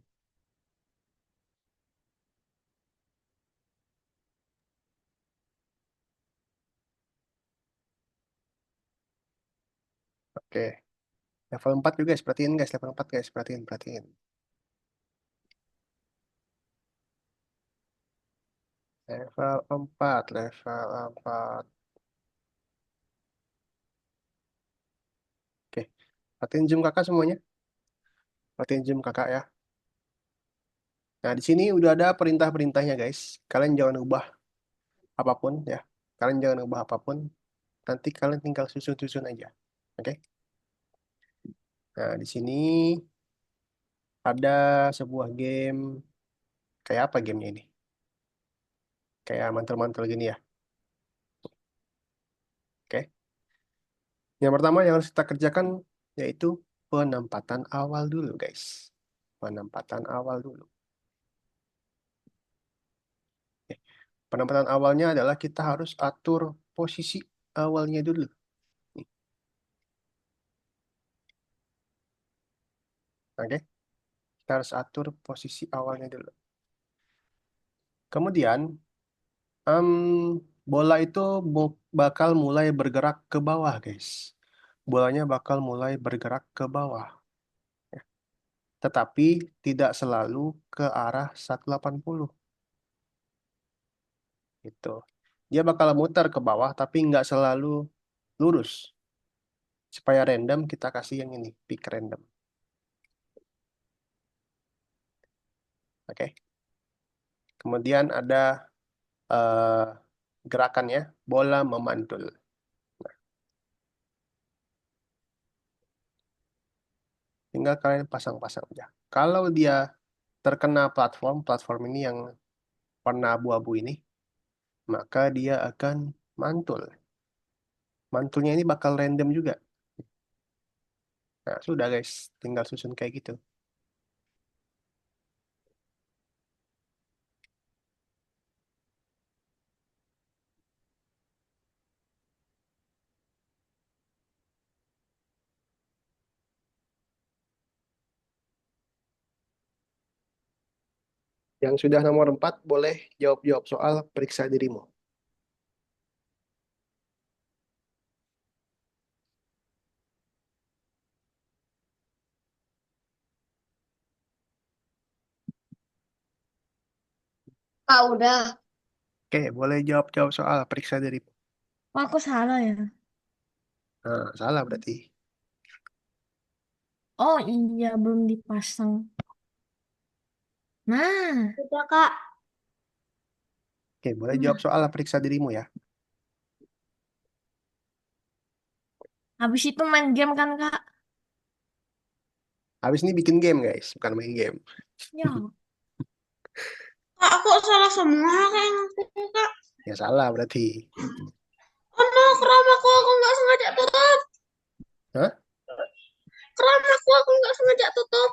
Oke, level 4 juga guys, perhatiin guys, level 4 guys, perhatiin, perhatiin. Level 4, level 4. Oke, perhatiin zoom kakak semuanya. Perhatiin zoom kakak ya. Nah, di sini udah ada perintah-perintahnya guys. Kalian jangan ubah apapun ya. Kalian jangan ubah apapun. Nanti kalian tinggal susun-susun aja. Oke. Nah, di sini ada sebuah game. Kayak apa gamenya ini? kayak mantel-mantel gini ya. Oke. Yang pertama yang harus kita kerjakan yaitu penempatan awal dulu, guys. Penempatan awal dulu. Oke. Penempatan awalnya adalah kita harus atur posisi awalnya dulu. Nih. Oke. Kita harus atur posisi awalnya dulu. Kemudian, bola itu bakal mulai bergerak ke bawah, guys. Bolanya bakal mulai bergerak ke bawah. Ya. Tetapi tidak selalu ke arah 180. Gitu. Dia bakal muter ke bawah, tapi nggak selalu lurus. Supaya random, kita kasih yang ini, pick random. Oke. Kemudian ada gerakannya, bola memantul. Nah, tinggal kalian pasang-pasang aja. Kalau dia terkena platform ini yang warna abu-abu ini, maka dia akan mantul. Mantulnya ini bakal random juga. Nah, sudah guys, tinggal susun kayak gitu. Yang sudah nomor 4 boleh jawab-jawab soal periksa dirimu. Kak, udah. Oke, boleh jawab-jawab soal periksa dirimu. Oh, aku salah ya. Nah, salah berarti. Oh iya, belum dipasang. Nah, Udah, Kak. Oke, boleh jawab soal periksa dirimu ya. habis itu main game kan, Kak? Habis ini bikin game guys, bukan main game. Ya, Kak, aku salah semua kayak aku, Kak. Ya salah berarti. Oh no, aku nggak sengaja tutup. Hah? Aku nggak sengaja tutup.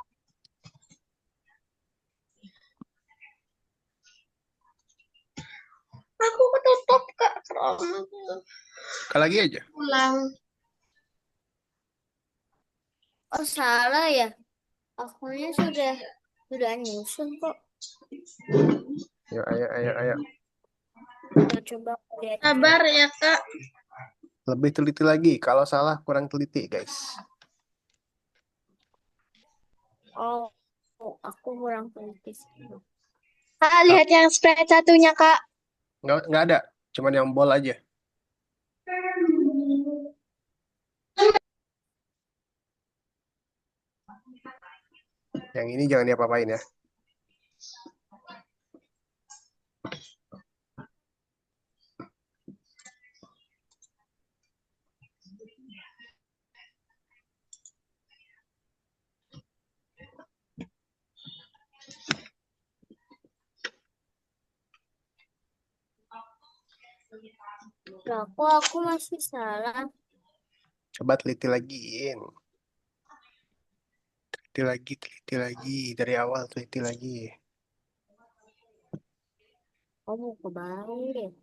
Aku ketutup, Kak, keramaku. Sekali lagi aja. Ulang. Oh, salah ya. Akunnya sudah nyusun kok. Ayo. Kita coba lihat. Sabar ya, Kak. Lebih teliti lagi. Kalau salah kurang teliti guys. Oh, aku kurang teliti. Kak, lihat yang spread satunya, Kak. Nggak ada. Cuman yang bol aja. Yang ini jangan diapa-apain ya. Loh, kok aku masih salah? Coba teliti lagi. Teliti lagi. Dari awal teliti lagi. Kamu kebalik.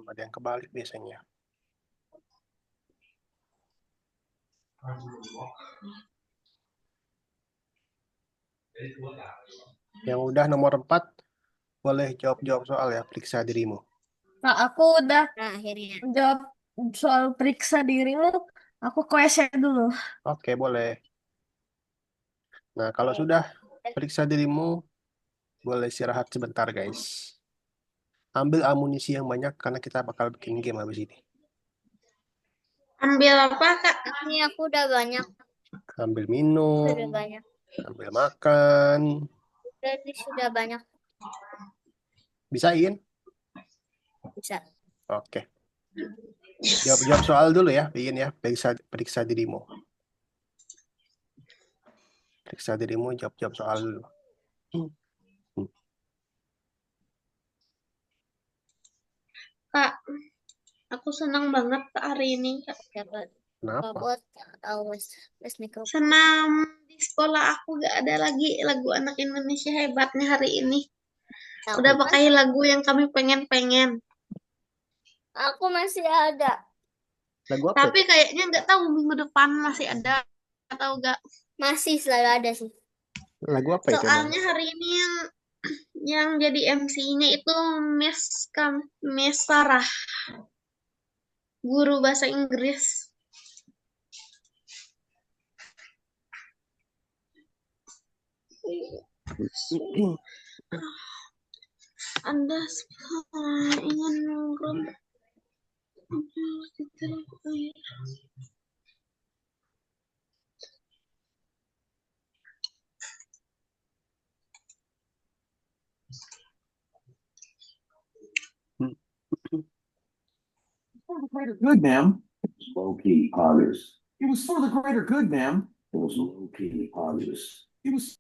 Ada yang kebalik biasanya. Yang udah nomor 4 boleh jawab-jawab soal ya, periksa dirimu. Kak, aku udah Nah, akhirnya. jawab soal periksa dirimu. Aku ke WC dulu. Oke, boleh. Nah, kalau sudah periksa dirimu, boleh istirahat sebentar, guys. Ambil amunisi yang banyak karena kita bakal bikin game habis ini. Ambil apa, Kak? Ini aku udah banyak. Ambil minum, Sudah banyak. ambil makan. Sudah banyak. Bisain? Bisa. Oke. Jawab soal dulu ya, bikin ya. Periksa dirimu. Periksa dirimu, jawab soal dulu. Kak, aku senang banget Kak hari ini, Kak. Kenapa? Senam di sekolah aku gak ada lagi lagu anak Indonesia hebatnya hari ini. Udah pakai lagu yang kami pengen-pengen. Aku masih ada. Lagu apa Tapi itu? kayaknya nggak tahu minggu depan masih ada atau enggak. Masih selalu ada sih. Lagu apa itu emang? Soalnya hari ini yang jadi MC-nya itu Miss Sarah, guru bahasa Inggris. Anda ingin ngobrol? For the greater good, ma'am. Low key, obvious. It was for the greater good, ma'am. It was low key, obvious. It was.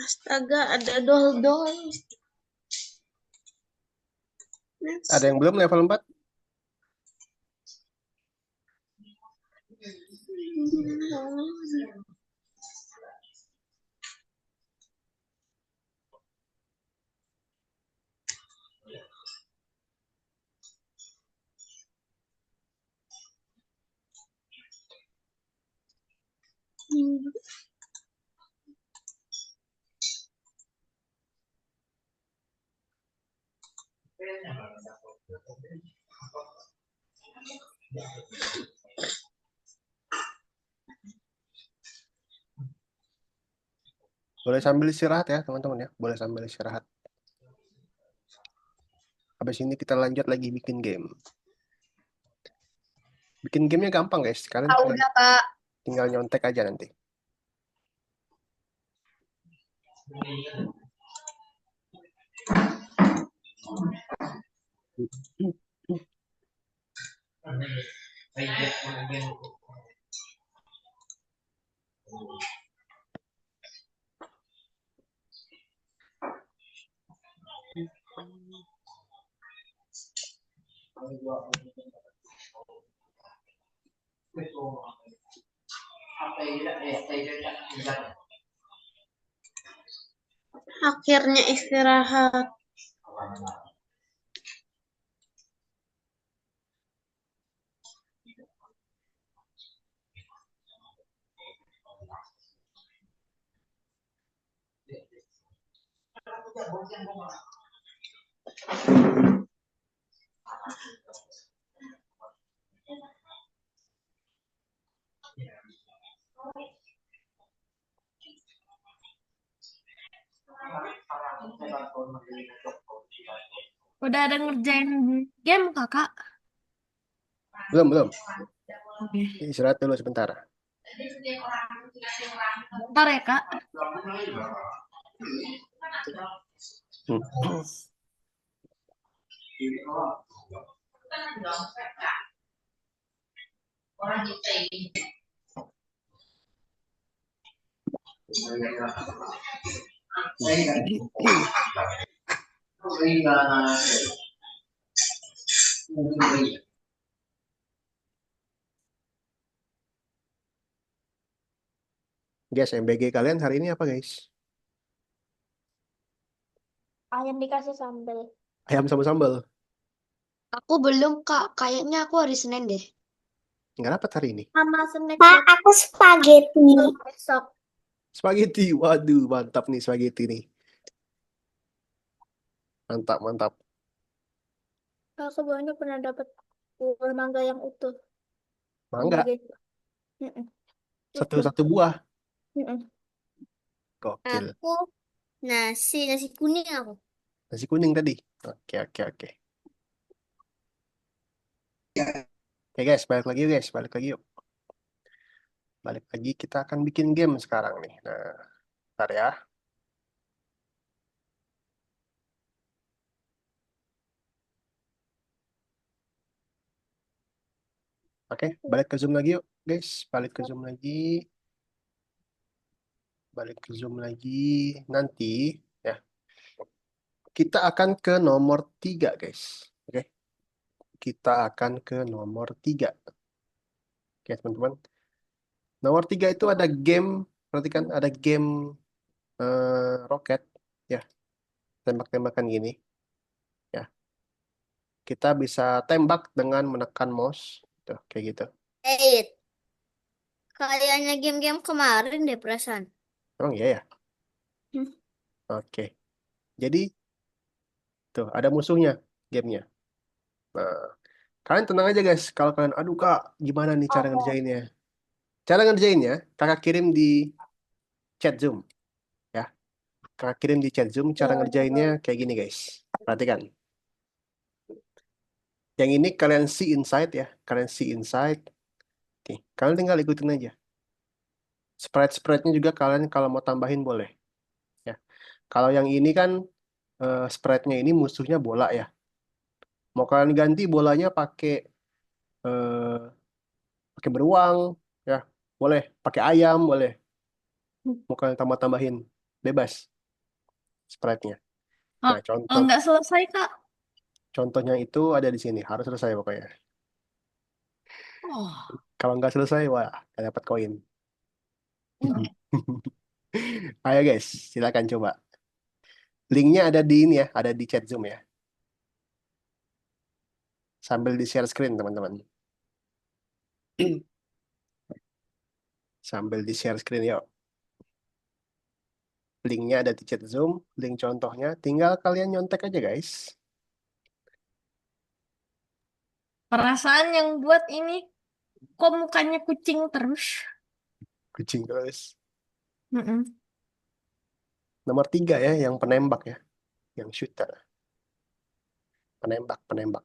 Astaga, ada dol-dol. Ada yang belum level 4? Boleh sambil istirahat ya teman-teman ya. Boleh sambil istirahat. Habis ini kita lanjut lagi bikin game. Bikin gamenya gampang guys. Kalian Udah, Kak. tinggal nyontek aja nanti. Akhirnya istirahat. Udah ada ngerjain game, Kakak? Belum. Oke. Istirahat dulu sebentar. Bentar ya, Kak. Guys, MBG kalian hari ini apa guys? Ayam dikasih sambal. Ayam sama sambal. Aku belum, Kak. Kayaknya aku hari Senin deh. Nggak dapat hari ini. Sama snack Kak, aku spaghetti. besok. Spaghetti. Waduh, mantap nih spaghetti nih. Mantap. Aku sebelumnya pernah dapat buah mangga yang utuh. Mangga. Mm-mm. Satu buah. Mm-mm. Gokil. Aku nasi kuning aku. Nasi kuning tadi. Oke. Oke guys, balik lagi yuk guys. Balik lagi kita akan bikin game sekarang nih. Nah, bentar ya. Oke, balik ke Zoom lagi yuk, guys. Balik ke Zoom lagi. Balik ke Zoom lagi. Nanti, ya, kita akan ke nomor 3, guys. Oke, kita akan ke nomor 3. Oke, teman-teman. Nomor 3 itu ada game, perhatikan ada game roket, ya, tembak-tembakan gini. Ya, kita bisa tembak dengan menekan mouse, tuh, kayak gitu. Kayaknya game-game kemarin deh perasaan. Emang iya ya? Hmm. Oke. Jadi, tuh, ada musuhnya gamenya. Nah, kalian tenang aja guys. Kalau kalian, aduh kak, gimana nih cara ngerjainnya? Cara ngerjainnya, kakak kirim di chat Zoom. Ya, kakak kirim di chat Zoom. Cara ngerjainnya kayak gini guys. Perhatikan. Yang ini kalian see inside ya. Kalian see inside. Oke, kalian tinggal ikutin aja. Sprite-sprite-nya juga kalian kalau mau tambahin boleh. Ya. Kalau yang ini kan sprite-nya ini musuhnya bola ya. Mau kalian ganti bolanya eh, pakai beruang ya, boleh. Pakai ayam boleh. Mau kalian tambah-tambahin, bebas sprite-nya. Oh, Nah, kalau nggak selesai, Kak. contohnya itu ada di sini. Harus selesai pokoknya. Oh. Kalau nggak selesai, wah, nggak dapat koin. Ayo guys, silakan coba. Linknya ada di ini ya, ada di chat Zoom ya. Sambil di share screen teman-teman. Sambil di share screen yuk. Linknya ada di chat Zoom, link contohnya. Tinggal kalian nyontek aja guys. Perasaan yang buat ini, kok mukanya kucing terus? Kucing terus. Mm-mm. Nomor 3 ya, yang penembak ya. Yang shooter. Penembak, penembak.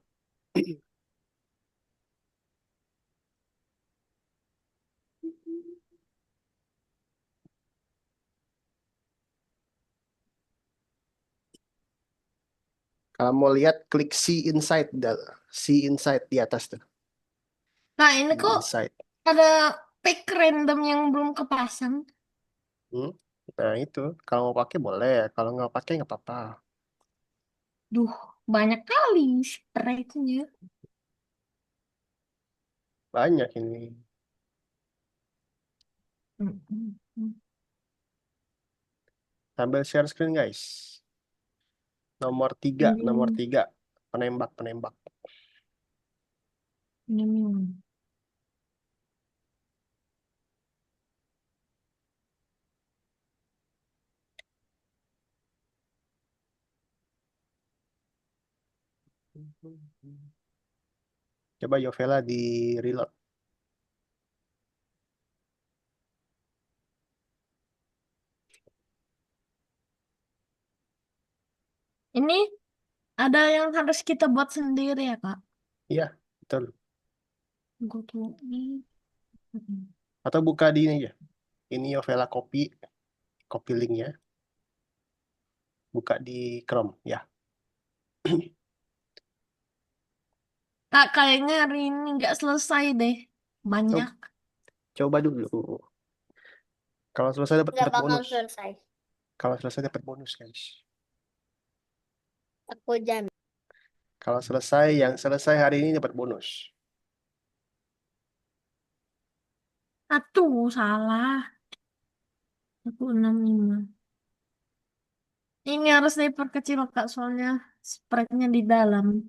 Kalau mau lihat, klik see inside. See inside di atas tuh. Nah, ini kok Inside. ada pick random yang belum kepasang. Hmm? Nah itu, kalau mau pakai boleh. Kalau nggak pakai nggak apa-apa. Duh, banyak kali sprite-nya. Banyak ini. Mm-mm. Sambil share screen guys. Nomor 3, nomor Ini, 3. Penembak, penembak. ini. Coba Yovela di reload. Ini ada yang harus kita buat sendiri ya, Kak? Iya, betul. Gue tuh ini. Mm-mm. Atau buka di ini aja. Ini Yovela copy, copy linknya. Buka di Chrome, ya. Kak, kayaknya hari ini nggak selesai deh. Banyak. Coba dulu. Kalau selesai dapat Nggak dapat bakal bonus. selesai. Kalau selesai dapat bonus guys. Aku jamin. Kalau selesai, yang selesai hari ini dapat bonus. Aduh, salah. 165. Ini harus diperkecil, Kak, soalnya sprite-nya di dalam.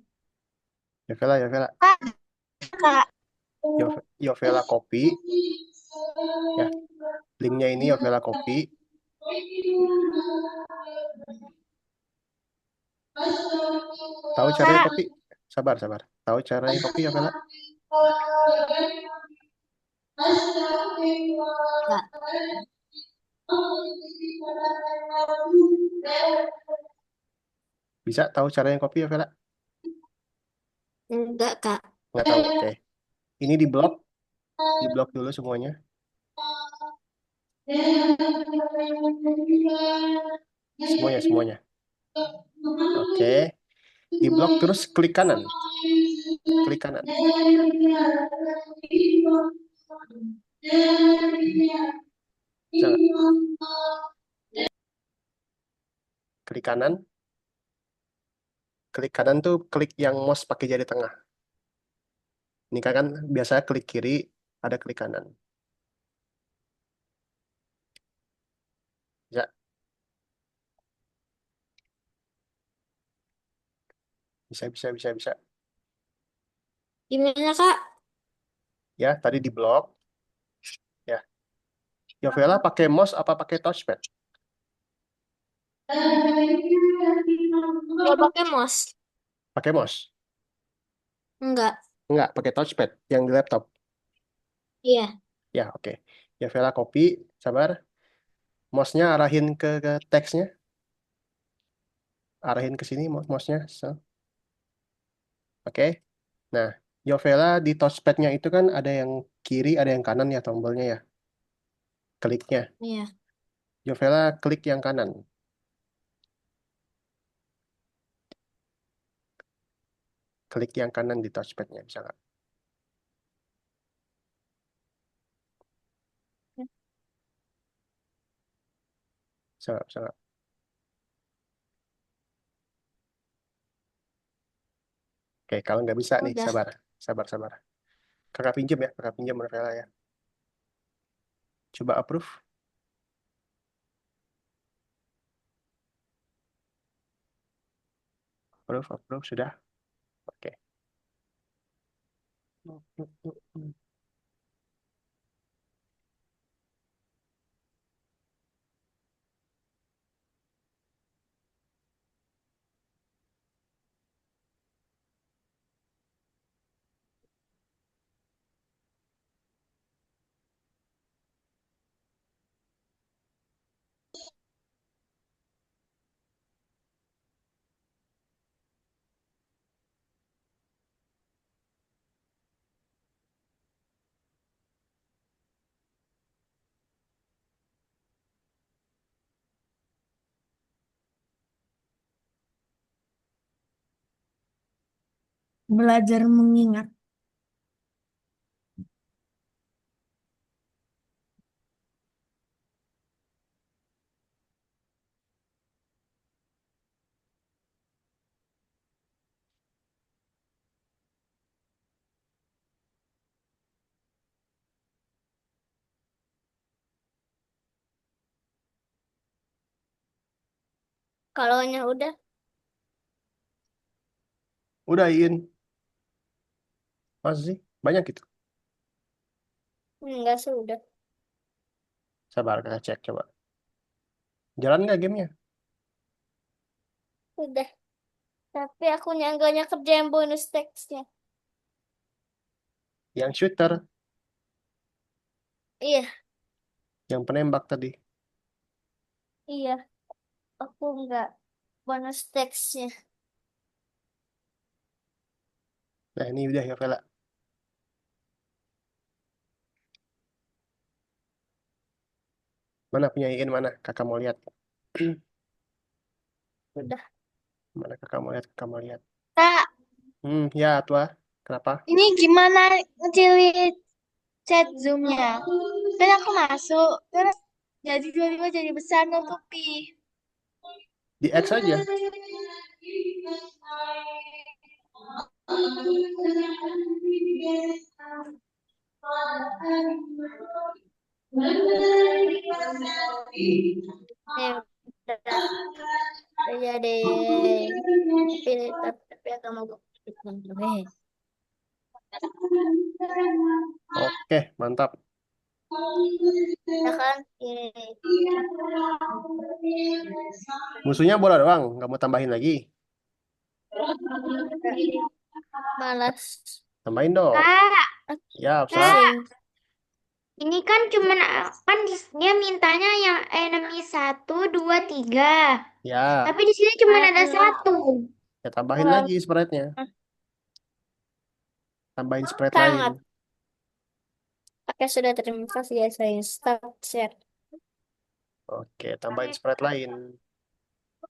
Yovela, Yovela. Kak. Yovela copy. Ya, linknya ini Yovela copy. Tahu caranya copy? Sabar, sabar. Tahu caranya copy Yovela? Nggak. Bisa tahu caranya copy Yovela? Enggak, Kak. Nggak tahu. Oke. Ini di blok dulu semuanya. Semuanya, semuanya. Oke. Di blok terus klik kanan. klik kanan. Bisa nggak? Klik kanan. Klik kanan tuh klik yang mouse pakai jari tengah. Ini kan biasa klik kiri, ada klik kanan. Bisa. Bisa. Gimana, Kak? Ya, tadi di blok. Ya. Yovela pakai mouse apa pakai touchpad? Nggak pakai mouse? Pakai mouse? Enggak. Enggak, pakai touchpad yang di laptop. Iya. Ya, oke. Yovela copy, sabar. Mouse-nya arahin ke teksnya. Arahin ke sini mouse-nya. So. Oke. Nah, Yovela di touchpad-nya itu kan ada yang kiri, ada yang kanan ya tombolnya ya. Kliknya. Iya. Yovela klik yang kanan. Klik yang kanan di touchpad-nya, bisa nggak? Bisa nggak? Oke, kalau nggak bisa nih, Udah. sabar. Kakak pinjam ya, kakak pinjam Yovela ya. Coba approve. Approve, sudah. Oke. Belajar mengingat. Kalau udah, Udah, In. Masih sih? Banyak gitu. enggak sudah. Sabar, kakak cek coba. Jalan nggak gamenya? Udah. Tapi aku nggak kerjain bonus teksnya. Yang shooter, Iya, yang penembak tadi. iya. Aku nggak bonus teksnya. Nah, ini udah ya, Vela. Mana punya In, mana? Kakak mau lihat. Udah. Mana kakak mau lihat, kakak mau lihat. Kak, Ya, tua. Kenapa? ini gimana ngecilin chat Zoom-nya? Kan aku masuk, terus jadi tiba-tiba jadi besar nutupi. Di X aja. Udah jadi. Tapi agak mau Oke, mantap. ya kan? Musuhnya bola doang, nggak mau tambahin lagi. Malas. Tambahin dong. Kak, Ya, Absa. Pusing. ini kan cuman kan dia mintanya yang enemy 1, 2, 3. Ya, Tapi di sini cuma ada 1. ya tambahin lagi sprite-nya. Tambahin sprite lain. Sangat. Oke, sudah terima kasih ya saya start share. Oke, tambahin sprite lain.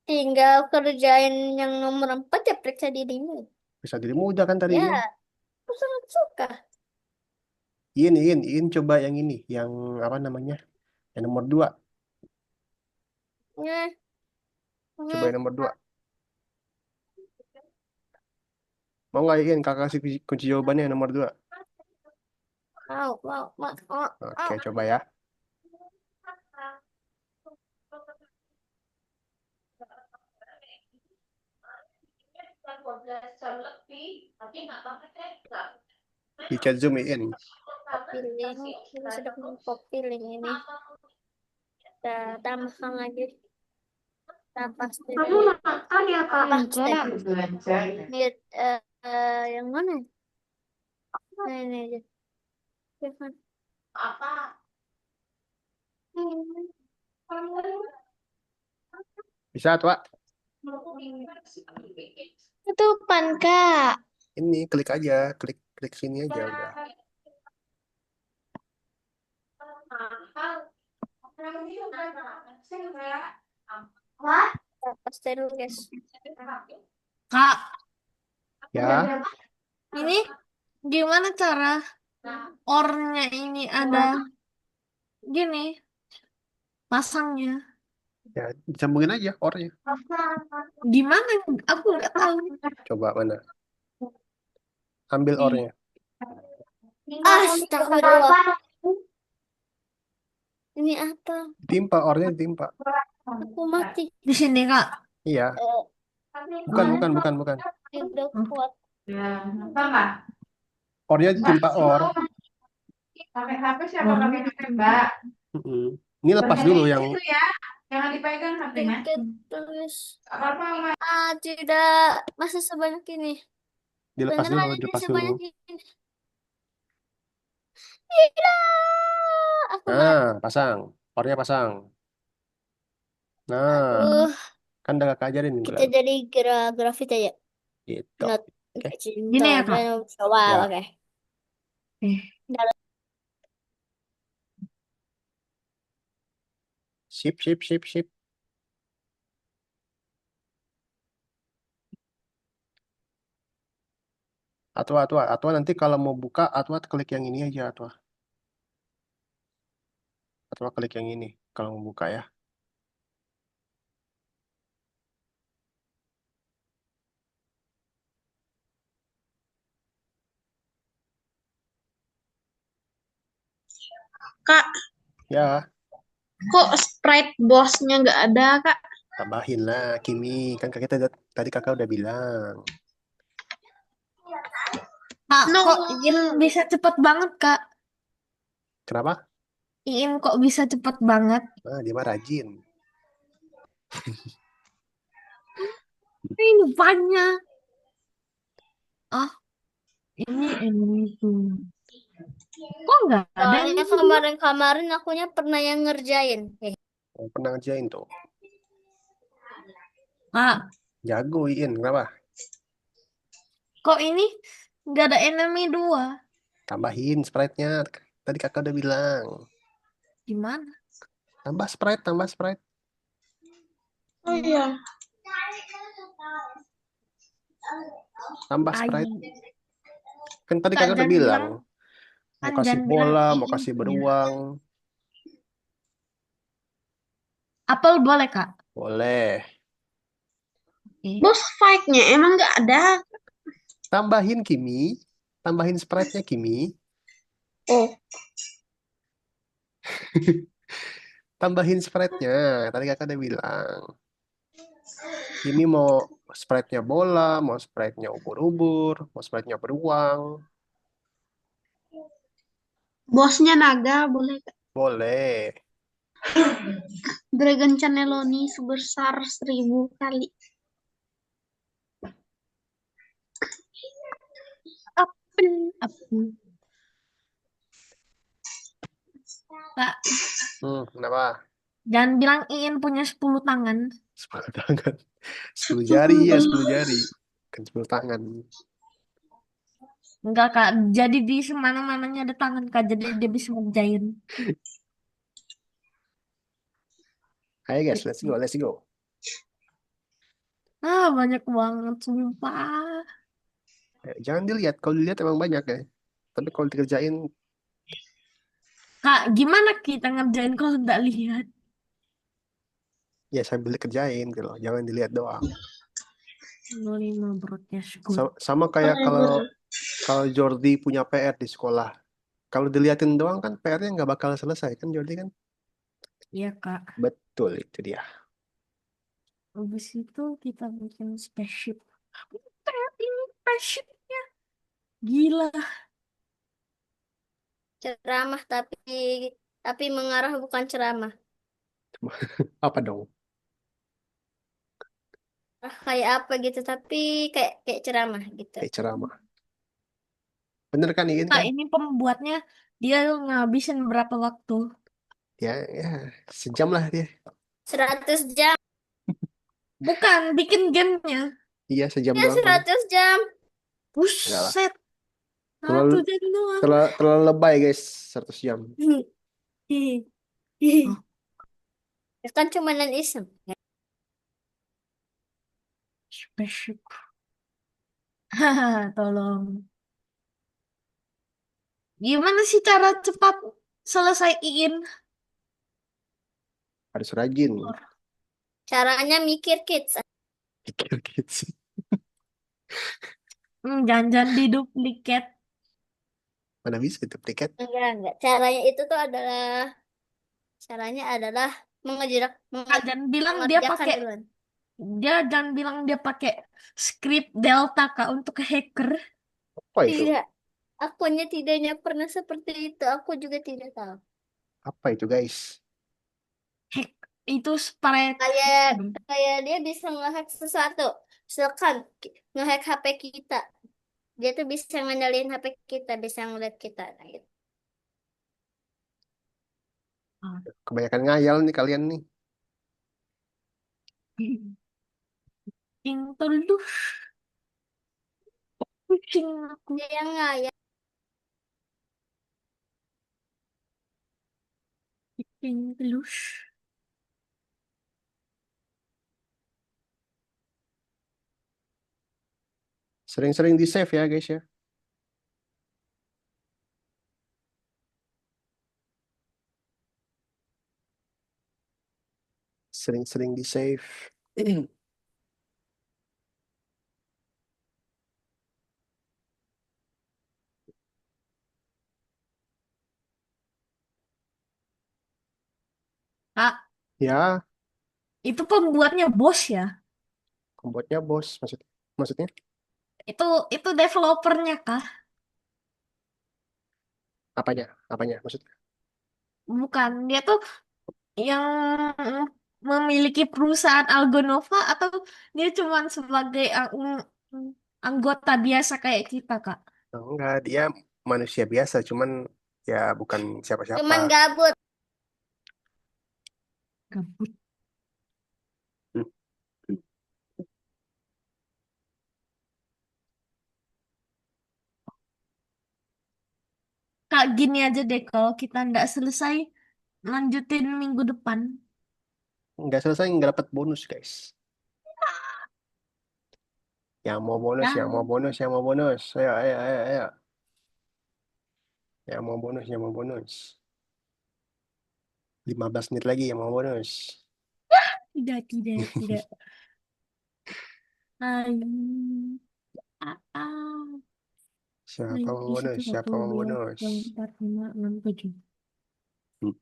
Tinggal kerjain yang nomor 4 ya periksa dirimu. Bisa dirimu udah kan tadi, Ya, In? Aku sangat suka. Iin, coba yang ini, yang apa namanya? Yang nomor 2. Nah, Coba nah. yang nomor 2. Mau nggak Iin? Kakak kasih kunci jawabannya yang nomor 2. Mau. Oke, coba ya. Di chat Zoom Iin. Pilih. Kita sudah copy link ini. Kita tambahkan lagi. Kita paste Kamu lagi. makan ya Kak Paste. Anja? Lihat yang mana? Nah, ini aja. Tekan. Bisa tuh, Pak? Itu pan, Kak. Ini klik aja, klik sini aja udah. Kita paste dulu, guys. Kak, Ya, ini gimana cara ornya ini ada gini pasangnya? ya disambungin aja ornya. Gimana? Aku nggak tahu. Coba mana? Ambil ornya. Astagfirullah. Ini apa? Timpa ornya ditimpa. Aku mati. Di sini, Kak. Iya, Eh, bukan. Tidak kuat. Ornya ditimpa or. Pakai HP siapa Oh, pakai HP Mbak? Mm-mm. Ini lepas dulu yang Itu ya, jangan dipegang HP-nya. Tiket tulis. Apa Tidak. Masa sebanyak ini? dilepas dulu, Beneran ini dilepas dulu. sebanyak ini. Tidak. Aku mati. Nah, pasang. Ornya pasang. Nah, Aduh. kan udah kakak ajarin Kita Indra. jadi grafit aja. Gitu. Not Oke. Gini ya, Kak. Coba, Ya. oke. Eh, Sip. Atwa nanti kalau mau buka, Atwa klik yang ini aja, Atwa. Atwa klik yang ini kalau mau buka ya. Kak, Ya, kok Sprite bosnya nggak ada Kak? tambahin lah, Kimi. Kan tadi kakak udah bilang. Kak, No. kok Iin bisa cepet banget, Kak? Kenapa? Iin kok bisa cepet banget? Nah, dia mah rajin. Ini banyak. Oh, ini itu. Kok nggak ada yang Soalnya ini dua? kemarin akunya pernah yang ngerjain. Oh, pernah ngerjain tuh. Kak, Jago Iin, kenapa? kok ini nggak ada enemy dua? Tambahin sprite-nya. Tadi kakak udah bilang. Gimana? Tambah sprite. Oh iya. Tambah Ai, sprite. Kan tadi Kak kakak udah jangan bilang. bilang, Mau kan kasih jangan bilang bola, mau Iin kasih punya. beruang. Apel boleh, Kak? Boleh. Oke. Bos fight-nya emang nggak ada. Tambahin Kimi. Tambahin sprite-nya Kimi. Oh, Tambahin sprite-nya. Tadi kakak udah bilang. Kimi mau sprite-nya bola, mau sprite-nya ubur-ubur, mau sprite-nya beruang. bosnya naga boleh Kak? Boleh. Dragon Cannelloni sebesar 1000 kali. Apel. Kak, Kenapa? jangan bilang Iin punya 10 tangan. 10 tangan. 10 jari, ya 10 jari. Kan 10 tangan. Enggak, Kak. Jadi di semana-mananya ada tangan, Kak. Jadi dia bisa ngerjain. Ayo guys, let's go. Ah, banyak banget, sumpah. Ya, jangan dilihat. Kalau dilihat emang banyak ya. Tapi kalau dikerjain, Kak, gimana kita ngerjain kalau nggak lihat? ya sambil dikerjain gitu loh. Jangan dilihat doang. 05 broadcast good. Sama kayak kalau Jordi punya PR di sekolah. Kalau diliatin doang kan PR-nya nggak bakal selesai kan Jordi kan? Iya, Kak. Betul itu dia. Habis itu kita bikin spaceship. Kayak ini spaceshipnya. Gila. Ceramah tapi mengarah bukan ceramah. Apa dong? Kayak apa gitu tapi kayak ceramah gitu. Kayak ceramah. Bener kan Iin Kak, kan? ini pembuatnya dia ngabisin berapa waktu? Ya, sejam lah dia. 100 jam. Bukan, bikin gamenya. Iya, sejam Ya doang kan. 100 jam. Enggak lah. Buset. Terlalu, 1 jam doang. terlalu lebay guys, 100 jam. Oh, Ya kan cumanan iseng. spaceship. Haha, tolong. Gimana sih cara cepat selesaiin? Harus rajin. Caranya mikir kids. Pikir gitu. Jangan diduplikat. Mana bisa itu tiket? Enggak. Caranya adalah Kak, jangan bilang dia mengerjakan pakai duluan. jangan bilang dia pakai script Delta Kak untuk hacker. Apa itu? Tidak. Akunya tidaknya pernah seperti itu. Aku juga tidak tahu. Apa itu guys? Hack itu spread. Kayak dia bisa ngehack sesuatu. Misalkan ngehack HP kita. Dia tuh bisa ngendaliin HP kita, bisa ngeliat kita. Nah, gitu. Kebanyakan ngayal nih kalian nih. Terus pusing aku. Dia yang ngayal. Terus Sering-sering di save ya guys ya. Sering-sering di save. Kak, Ya, itu pembuatnya bos ya? pembuatnya bos maksudnya Itu developernya kah? apanya? Apanya maksudnya? Bukan, dia tuh yang memiliki perusahaan Algonova atau dia cuman sebagai anggota biasa kayak kita, Kak? Oh, enggak, dia manusia biasa, cuman ya bukan siapa-siapa. Cuman gabut. Gabut. Hmm. Kak, gini aja deh, kalau kita nggak selesai, lanjutin minggu depan. Nggak selesai nggak dapat bonus guys. Yang mau bonus, yang mau Jangan. bonus, yang mau bonus. Ayo, ayo, ayo, ayo. Yang mau bonus, yang mau bonus. 15 menit lagi yang mau bonus. Tidak. Hai. Siapa mau bonus? Siapa mau bonus? 4, 5, 6, 7. Hmm.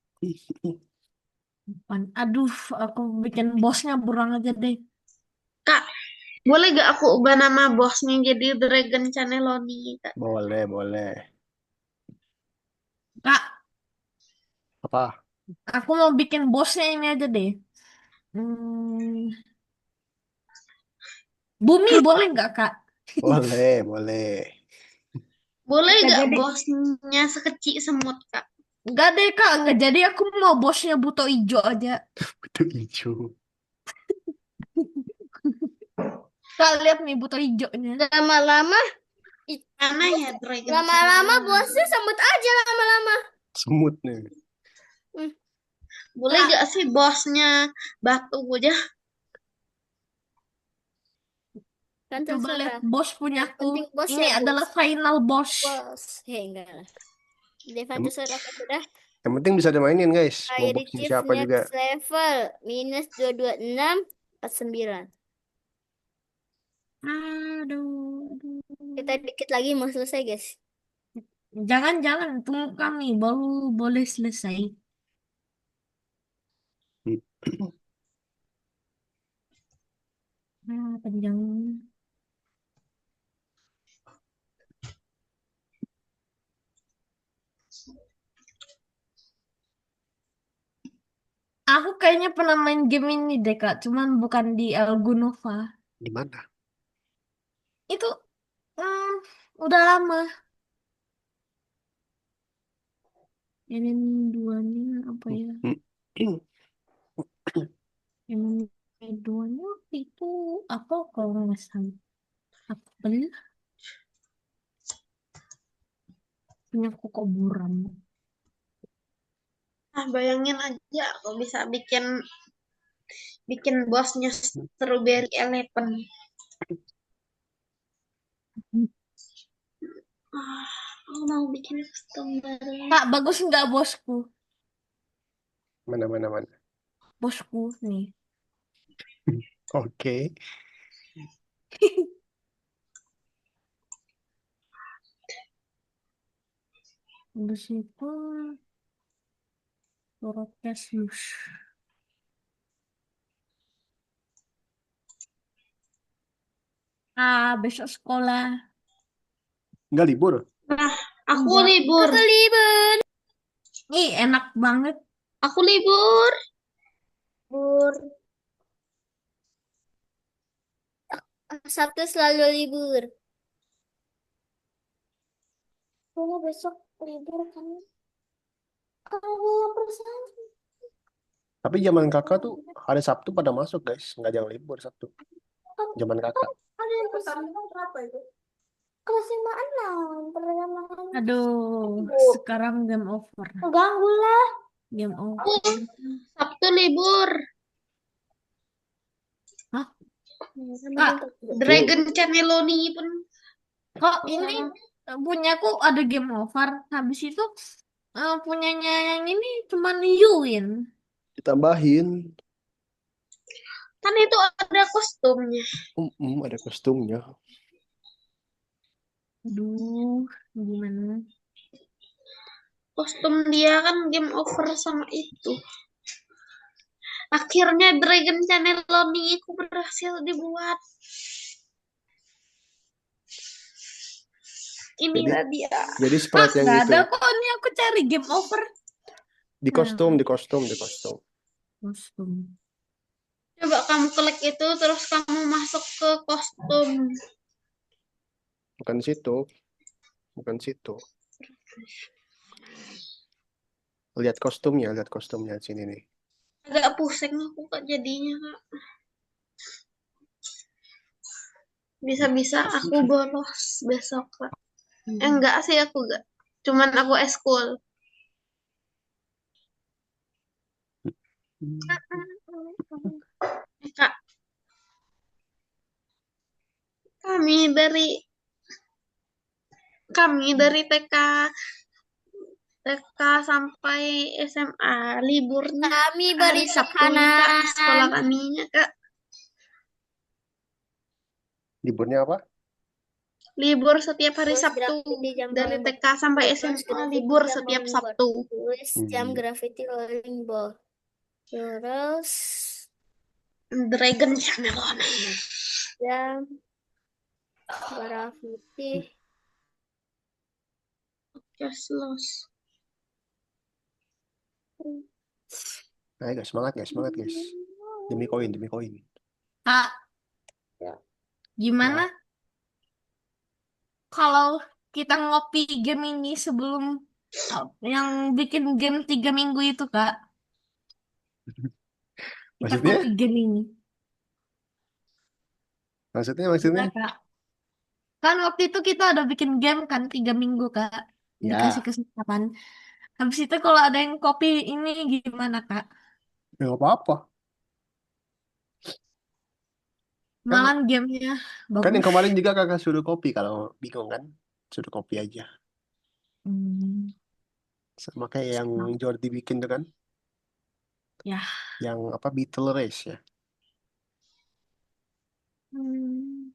8. Aduh, aku bikin bosnya burang aja deh. Kak, boleh gak aku ubah nama bosnya jadi Dragon Channeloni, Kak? Boleh, boleh. Kak, Apa? aku mau bikin bosnya ini aja deh. Hmm, Bumi boleh nggak, Kak? Boleh, boleh. Boleh Nggak gak jadi. bosnya sekecil semut, Kak? Nggak deh, Kak. Nggak jadi. Aku mau bosnya buto ijo aja. Itu hijau. Kak, lihat nih buto ijonya. Lama-lama Mana ya Dragon Lama-lama Channeloni? bosnya semut aja lama-lama. Semut nih. Boleh gak sih bosnya batu aja? Kan Coba lihat terserah. bos Yang punyaku. penting bos Ini ya adalah bos. final boss. Bos. Enggak lah. Devan Yang, terserah kan sudah. yang penting bisa dimainin guys. Mau Fiery boxing Chief siapa juga. next level. Minus 226. 49. Aduh. Kita dikit lagi mau selesai guys. Jangan, tunggu kami. Baru boleh selesai. Panjang. Aku kayaknya pernah main game ini deh, Kak. Cuman bukan di Algunova. Di mana? Itu udah lama. Ini duanya apa ya? Ini duanya itu apa kalau nggak salah? Apel punya koko buram. Bayangin aja aku bisa bikin bosnya Strawberry Eleven. Aku mau bikin custom baru. Kak, bagus nggak bosku? Mana. Bosku nih. Oke. Habis itu Protesius. Besok sekolah. Nggak libur. Nah, aku Enggak. libur. Aku libur. Ih, enak banget. Aku libur. Sabtu selalu libur. Pokoknya besok libur kan. Kalau yang perusahaan Tapi zaman kakak tuh hari Sabtu pada masuk guys. Nggak jangan libur Sabtu. Zaman kakak. ada yang perusahaan berapa itu? Kelas 5 6 perjalanan. Aduh, sekarang game over. Ganggu lah. Game over. Sabtu libur. Hah? Kak, Dragon Cannelloni pun. Kok ini punyaku ada game over. Habis itu punyanya yang ini cuman Yuin. Ditambahin. Kan itu ada kostumnya. Ada kostumnya. Aduh, gimana? Kostum dia kan game over sama itu. Akhirnya Dragon Cannelloni itu berhasil dibuat. Inilah dia. Jadi sprite yang Nggak itu. ada kok, ini aku cari game over. Di kostum. Kostum. Coba kamu klik itu terus kamu masuk ke kostum. Bukan situ. Lihat kostumnya sini nih. Agak pusing aku kak jadinya kak. Bisa-bisa aku bolos besok kak. Enggak sih aku enggak. Cuman aku eskul. Kak. Kami dari TK sampai SMA liburnya Kami hari beri Sabtu nih, Kak, tekanan. sekolah kaminya Kak. Liburnya apa? Libur setiap hari Terus Sabtu graffiti jam dari rolling TK ball. sampai Terus SMA graffiti libur jam setiap rolling ball. Sabtu. Tulis jam graffiti rolling ball. Terus Dragon Cannelloni. jam graffiti. Just lost. Ayo guys, semangat guys. Demi koin. Kak, gimana kalau kita ngopi game ini sebelum yang bikin game 3 minggu itu, Kak? Kita Maksudnya? ngopi game ini. Maksudnya? Nah, Kak. Kan waktu itu kita ada bikin game kan 3 minggu, Kak. Ya. Dikasih kesempatan. Habis itu kalau ada yang kopi ini gimana, Kak? Ya nggak apa-apa. Kan Malah gamenya kan yang bagus. kemarin juga kakak suruh copy kalau bingung kan. Suruh copy aja. Hmm, Sama kayak yang Jordi bikin tuh kan. ya. Yang apa Beetle Race ya. Hmm.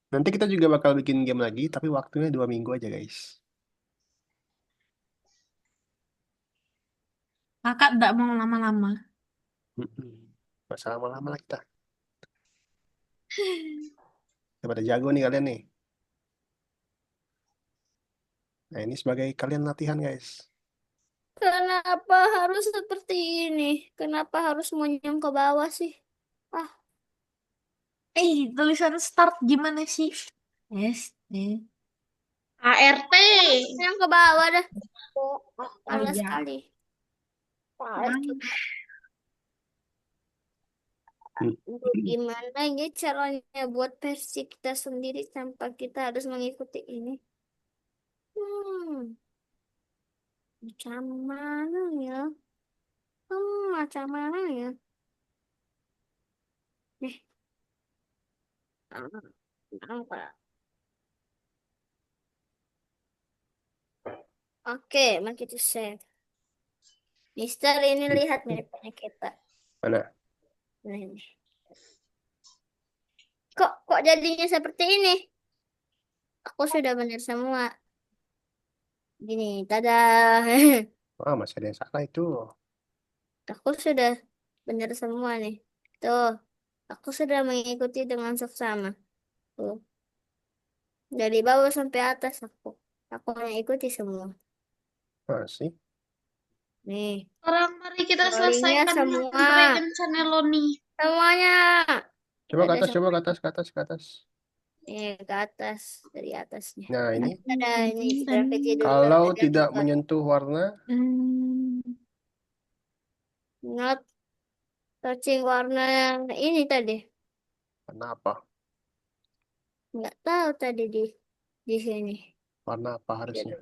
Nanti kita juga bakal bikin game lagi, tapi waktunya 2 minggu aja guys. Kakak tidak mau lama-lama. Mm-mm. Masa lama-lama lah kita. Udah pada jago nih kalian nih. Nah ini sebagai kalian latihan guys. Kenapa harus seperti ini? Kenapa harus monyong ke bawah sih? Ah, Tulisan start gimana sih? S, T. ART. yang ke bawah dah. Oh Males iya. sekali. Hmm. Gimana ya caranya buat versi kita sendiri tanpa kita harus mengikuti ini? Hmm, macam mana ya? Macam mana ya? Nih, apa? Oke, mari kita save. Mister, ini lihat miripnya kita. Mana? Nah, ini. Kok jadinya seperti ini? Aku sudah benar semua. Gini, dadah. Wah masih ada yang salah itu. Aku sudah benar semua nih. Tuh, aku sudah mengikuti dengan seksama. Tuh, dari bawah sampai atas aku mengikuti semua. Masih. Nih, Sekarang mari kita scrollingnya selesaikan semua. Dragon Chaneloni. Semuanya. Coba ke Ada atas, coba semua. ke atas, ke atas, ke atas. Nih, ke atas. Dari atasnya. Nah ini Ada ini graffiti dulu. kalau Ada tidak juga. menyentuh warna, Hmm. Not touching warna yang ini tadi. warna apa? Nggak tahu tadi di sini. Warna apa harusnya?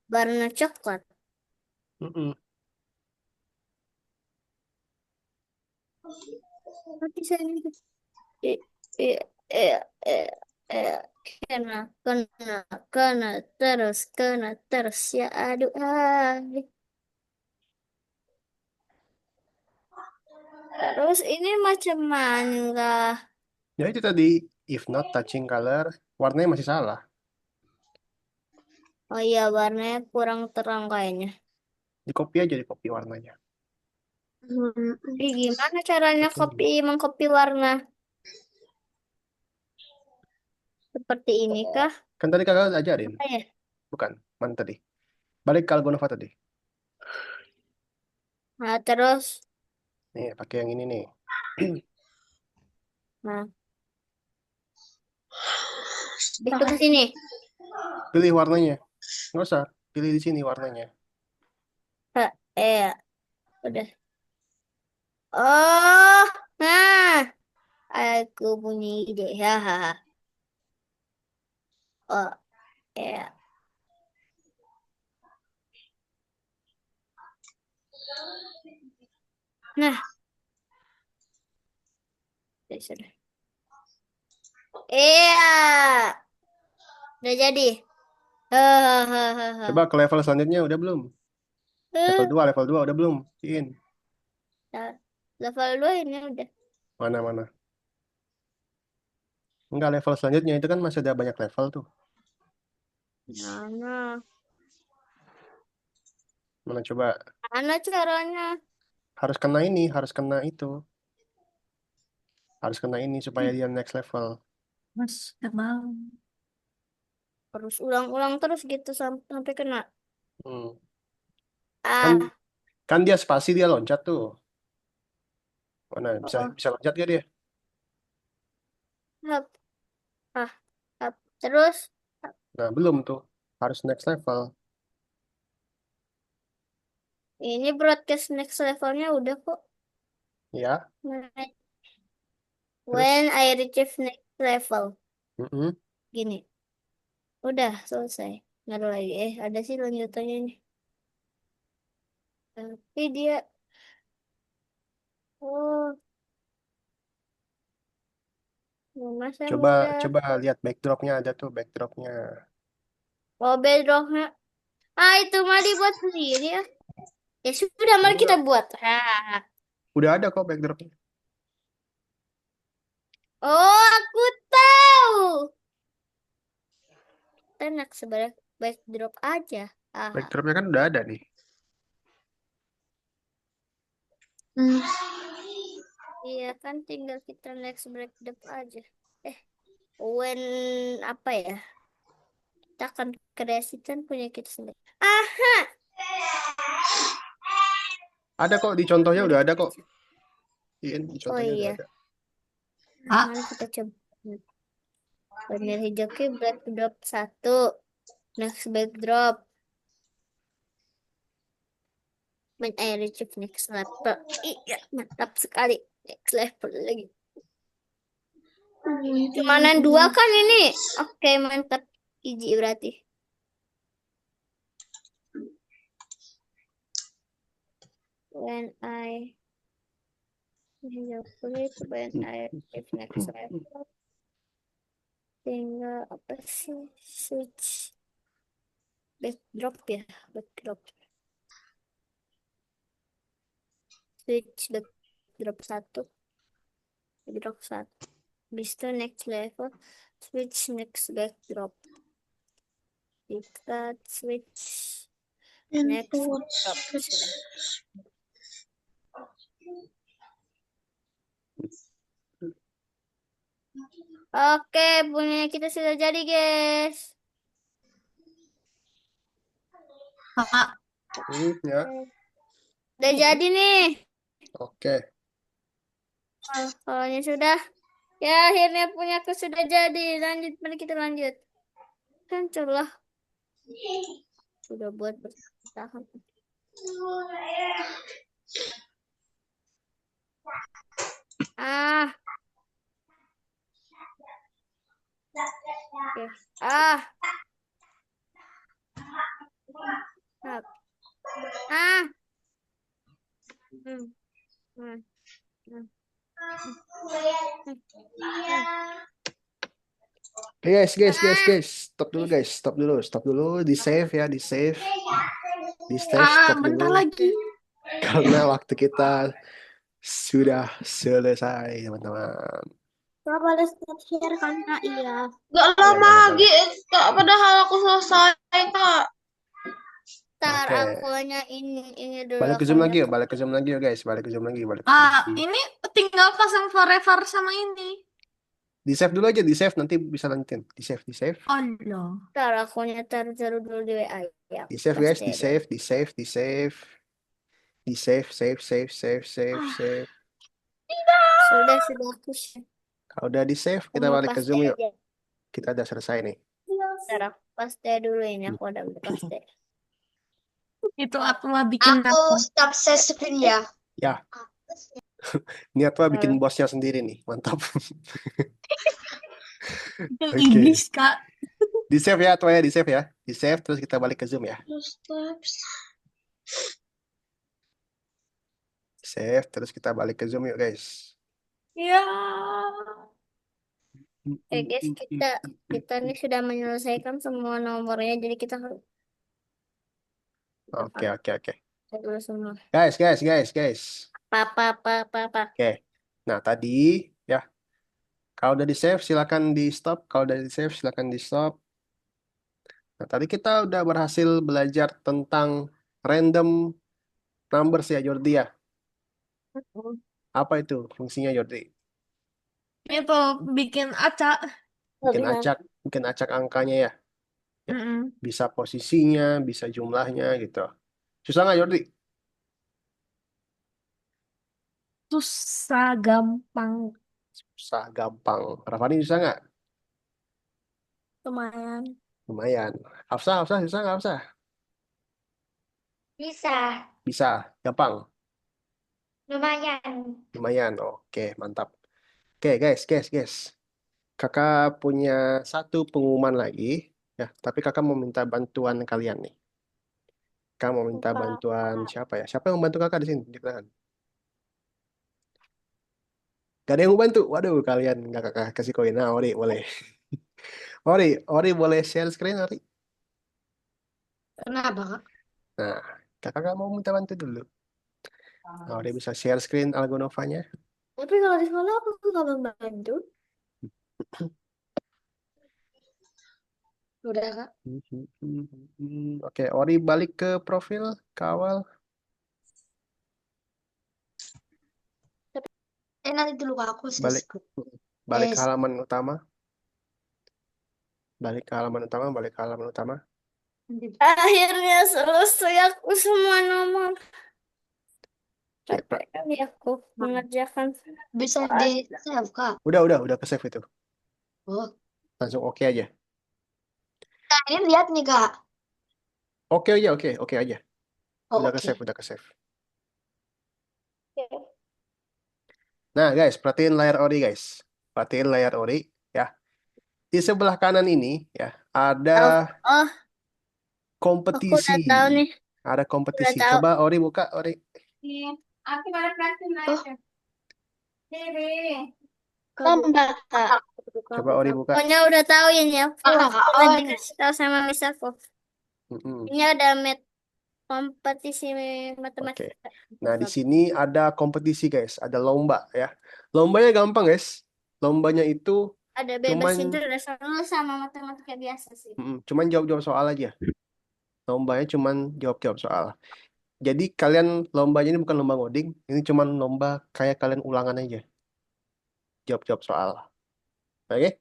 Warna coklat. Mm-mm. Tapi saya eh, eh, eh, eh, eh, kena, kena, kena terus ya aduh ay. Terus ini macam mana? Ya itu tadi, if not touching color, warnanya masih salah. Oh iya warnanya kurang terang kayaknya. Di copy aja, di copy warnanya. Gimana caranya Betul. mengcopy warna? Seperti ini kah? Kan tadi kakak ajarin, Apa ya? bukan? Mana tadi? Balik ke Algonova tadi. Nah terus, Nih, pakai yang ini nih. nah itu ke sini. Pilih warnanya. Nggak usah, pilih di sini warnanya. Udah. Oh, nah, aku punya ide. Hahaha. Oh, ya. Nah, sudah. Iya, udah jadi. Hahaha. Coba ke level selanjutnya, udah belum? Level 2, level 2 udah belum? In. Nah, level 2 ini udah. Mana? Enggak, level selanjutnya itu kan masih ada banyak level tuh. Mana? Mana coba? Mana caranya? Harus kena ini, harus kena itu. Harus kena ini supaya dia next level. Mas, tebal. Harus ulang-ulang terus gitu sampai kena. Hmm. Kan Ah, kan dia spasi dia loncat tuh. Mana bisa oh, bisa loncat gak dia? hap, ah, hap. Terus Nah, belum tuh. Harus next level. ini broadcast next levelnya udah kok. Ya, When terus. I reach next level. Mm-mm. Gini. Udah selesai. Nggak ada lagi. Ada sih lanjutannya nih. Tapi dia. Oh, Mama saya Coba udah. coba lihat backdropnya, ada tuh backdropnya. Oh, bedrocknya. Ah, itu mah dibuat sendiri ya. Ya sudah, mari kita Enggak, buat. Ah. udah ada kok backdropnya. Oh, aku tahu. Kita nak sebagai backdrop aja. Ah, Backdropnya kan udah ada nih. Hmm. iya kan tinggal kita next backdrop aja. When apa ya? Kita akan kreasikan punya kita sendiri. Aha. Ada kok di contohnya udah ada kok. Iya, di Oh contohnya udah iya. ada. Ah, Mari kita coba. Panel hijau ke backdrop 1. Next backdrop. Main air retrieve next level. Iya, mantap sekali. Next level lagi. Cumanan 2 kan ini? Oke, mantap. Iji berarti. When I hijau kulit, when I retrieve next level. Tinggal apa sih? Switch backdrop ya, backdrop. Switch backdrop 1. Backdrop 1. Habis itu next level. Switch next backdrop. Kita switch next backdrop. Sudah. Oke, punya kita sudah jadi, guys. ah, Ya, Udah jadi nih. oke. Kalau sudah, ya akhirnya punya aku sudah jadi. Lanjut, mari kita lanjut. Hancurlah. Sudah buat bertahan. Ah, oke. Ah, Stop. Ah. Hmm. Hmm. Hmm. Guys. Stop dulu guys, stop dulu. Di save ya, di save, stop bentar dulu. lagi. Karena waktu kita sudah selesai, teman-teman. Gak boleh stop share kan Kak? Iya. Gak Boleh, lama boleh, lagi, Kak. Padahal aku selesai, Kak. Ntar Oke. akunya ini dulu Balik ke Zoom akunya. lagi yuk, balik ke Zoom lagi yuk guys, balik ke Zoom lagi. Ini tinggal pasang forever sama ini. Di save dulu aja, di save nanti bisa lanjutin. Di save. Oh no. Ntar akunya taruh dulu di WA ya. Di save guys, Pasti di ada. save. Di save. Sudah aku share. Kalau udah di save, kita Mau balik ke paste Zoom yuk. aja. Kita udah selesai nih. Ntar aku paste dulu ini. Aku udah paste. Itu aku mah bikin Aku stop share screen ya. Ya. Niat apa bikin bosnya sendiri nih, mantap. Yang Oke. iblis, Kak. Di save ya, Tua ya, di save ya. Di save, terus kita balik ke Zoom ya. Save, terus kita balik ke Zoom yuk guys. Ya. Guys, kita nih sudah menyelesaikan semua nomornya, jadi kita harus Oke. dulu semua. Guys. Apa. Oke. Nah, tadi ya, kalau udah di save silakan di stop. Kalau udah di save silakan di stop. Nah, tadi kita udah berhasil belajar tentang random numbers ya, Jordi ya. Apa itu fungsinya, Jordi? Itu bikin acak. Bikin acak angkanya ya. Mm-mm. Bisa posisinya, bisa jumlahnya gitu. Susah nggak, Jordi? Susah gampang. Susah, gampang. Rafani susah nggak? Lumayan. Lumayan. Hafsah, susah nggak Hafsah? Bisa. Bisa, gampang. Lumayan. Lumayan, oke, mantap. Oke, guys. Kakak punya satu pengumuman lagi, ya. Tapi kakak mau minta bantuan kalian nih. Kakak mau minta bantuan siapa ya? Siapa yang membantu kakak di sini? Di tangan. Gak ada yang mau bantu. Waduh, kalian nggak kakak kasih koin. Nah, Ori boleh. Ori boleh share screen, Ori. Kenapa, Kak? Nah, kakak nggak mau minta bantu dulu. Nah, Ori bisa share screen Algonovanya. Tapi kalau di sekolah aku nggak membantu. Udah, Kak. Oke, Ori balik ke profil, kawal. Nanti dulu Kak, aku Balik balik ke Eh, halaman utama. Balik ke halaman utama, balik ke halaman utama. Akhirnya selesai aku semua nomor. Oke, Capek kali aku mengerjakan. bisa di save, Kak. udah ke save itu. Oh. Langsung oke aja. Nah, ini lihat nih, Kak. Oke aja, oke aja. Oh, Udah ke oke. save, udah ke save. Nah, guys, perhatiin layar Ori, guys. Perhatiin layar Ori, ya. Di sebelah kanan ini, ya, ada Oh, aku kompetisi. udah tahu nih. Ada kompetisi. tahu. Coba Ori buka, Ori. Aku baru praktek Oh. Lomba, Kak. Coba Ori buka. Pokoknya udah tahu ini aku. Kak. Udah Oh, dikasih tahu sama Miss aku. Mm-mm. Ini ada kompetisi Oke. matematika. Nah, di sini ada kompetisi, guys. Ada lomba, ya. Lombanya gampang, guys. Lombanya itu Ada bebas cuman internasional sama matematika biasa sih. cuman jawab-jawab soal aja. Lombanya cuman jawab-jawab soal. Jadi kalian lombanya ini bukan lomba ngoding, ini cuman lomba kayak kalian ulangan aja. Jawab-jawab soal. Oke?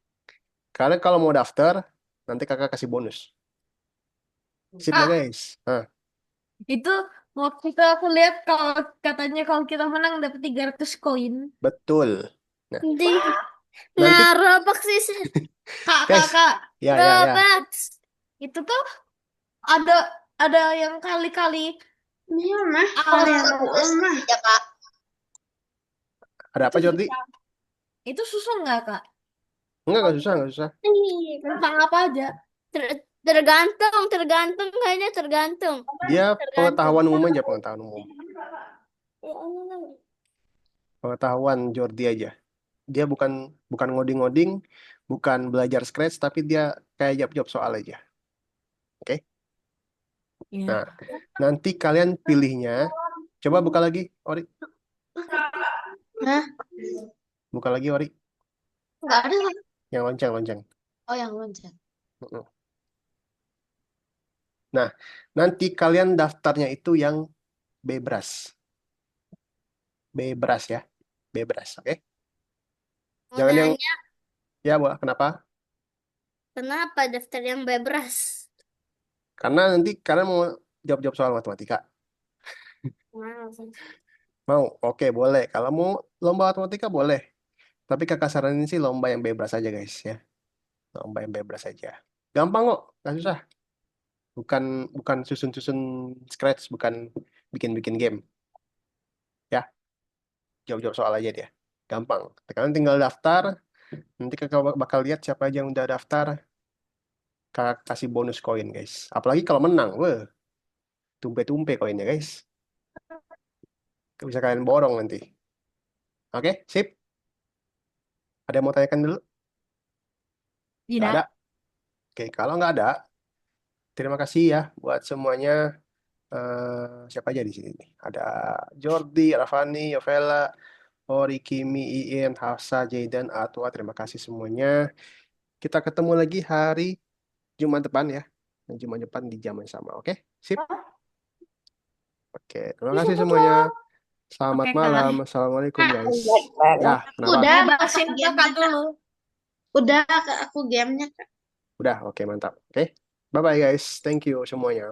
Kalian kalau mau daftar, nanti kakak kasih bonus. Sip ya, guys? Nah, Itu waktu itu aku lihat kalau katanya kalau kita menang dapat 300 koin. betul. Nah, Di nanti Robux sih. Kak, guys, Kak, ya. Robux. itu tuh ada yang kali-kali Ini mah. Ya, Kak. Ada apa, Jordi? itu susah nggak, Kak? Enggak susah, enggak susah. Tentang apa aja? Tergantung kayaknya tergantung. Dia pengetahuan umum aja, pengetahuan umum. Pengetahuan Jordi aja. Dia bukan ngoding-ngoding, bukan belajar Scratch, tapi dia kayak jawab-jawab soal aja. Oke? Iya. Nah, nanti kalian pilihnya. Coba buka lagi, Ori. Hah? Buka lagi, Ori. Nggak ada, Kak. Yang lonceng-lonceng. Oh, yang loncat. Mm-mm. Nah, nanti kalian daftarnya itu yang bebas. Bebas ya. Bebas, oke? Jangan yang Nanya, ya, Bu, kenapa? kenapa daftar yang bebas? Karena nanti kalian mau jawab-jawab soal matematika. Mau? Oke, boleh. Kalau mau lomba matematika boleh. Tapi kakak saranin sih lomba yang bebas aja, guys, ya. Lomba yang bebas aja. Gampang kok, nggak susah. Bukan susun-susun Scratch, bukan bikin-bikin game. Ya, jawab-jawab soal aja dia. Gampang. Kalian tinggal daftar. Nanti kakak bakal lihat siapa aja yang udah daftar. Kakak kasih bonus koin, guys. Apalagi kalau menang, weh, tumpe-tumpe koinnya, guys. Bisa kalian borong nanti. Oke, sip. Ada yang mau tanyakan dulu? Nggak Tidak. ada? Oke, kalau nggak ada, terima kasih ya buat semuanya. Siapa aja di sini nih? Ada Jordi, Rafani, Yovela, Ori, Kimi, Iin, Hafsa, Jaydan, Atwa. Terima kasih semuanya. Kita ketemu lagi hari Jumat depan ya. Jumat depan di jam yang sama. Oke, sip. Oke, terima kasih semuanya. Selamat Oke, Kak. malam. Assalamualaikum, guys. Ya, kenapa? Udah, Bebasin Kakak dulu. udah, Kak, aku gamenya. Udah, oke, mantap. Oke, bye-bye, guys. Thank you semuanya.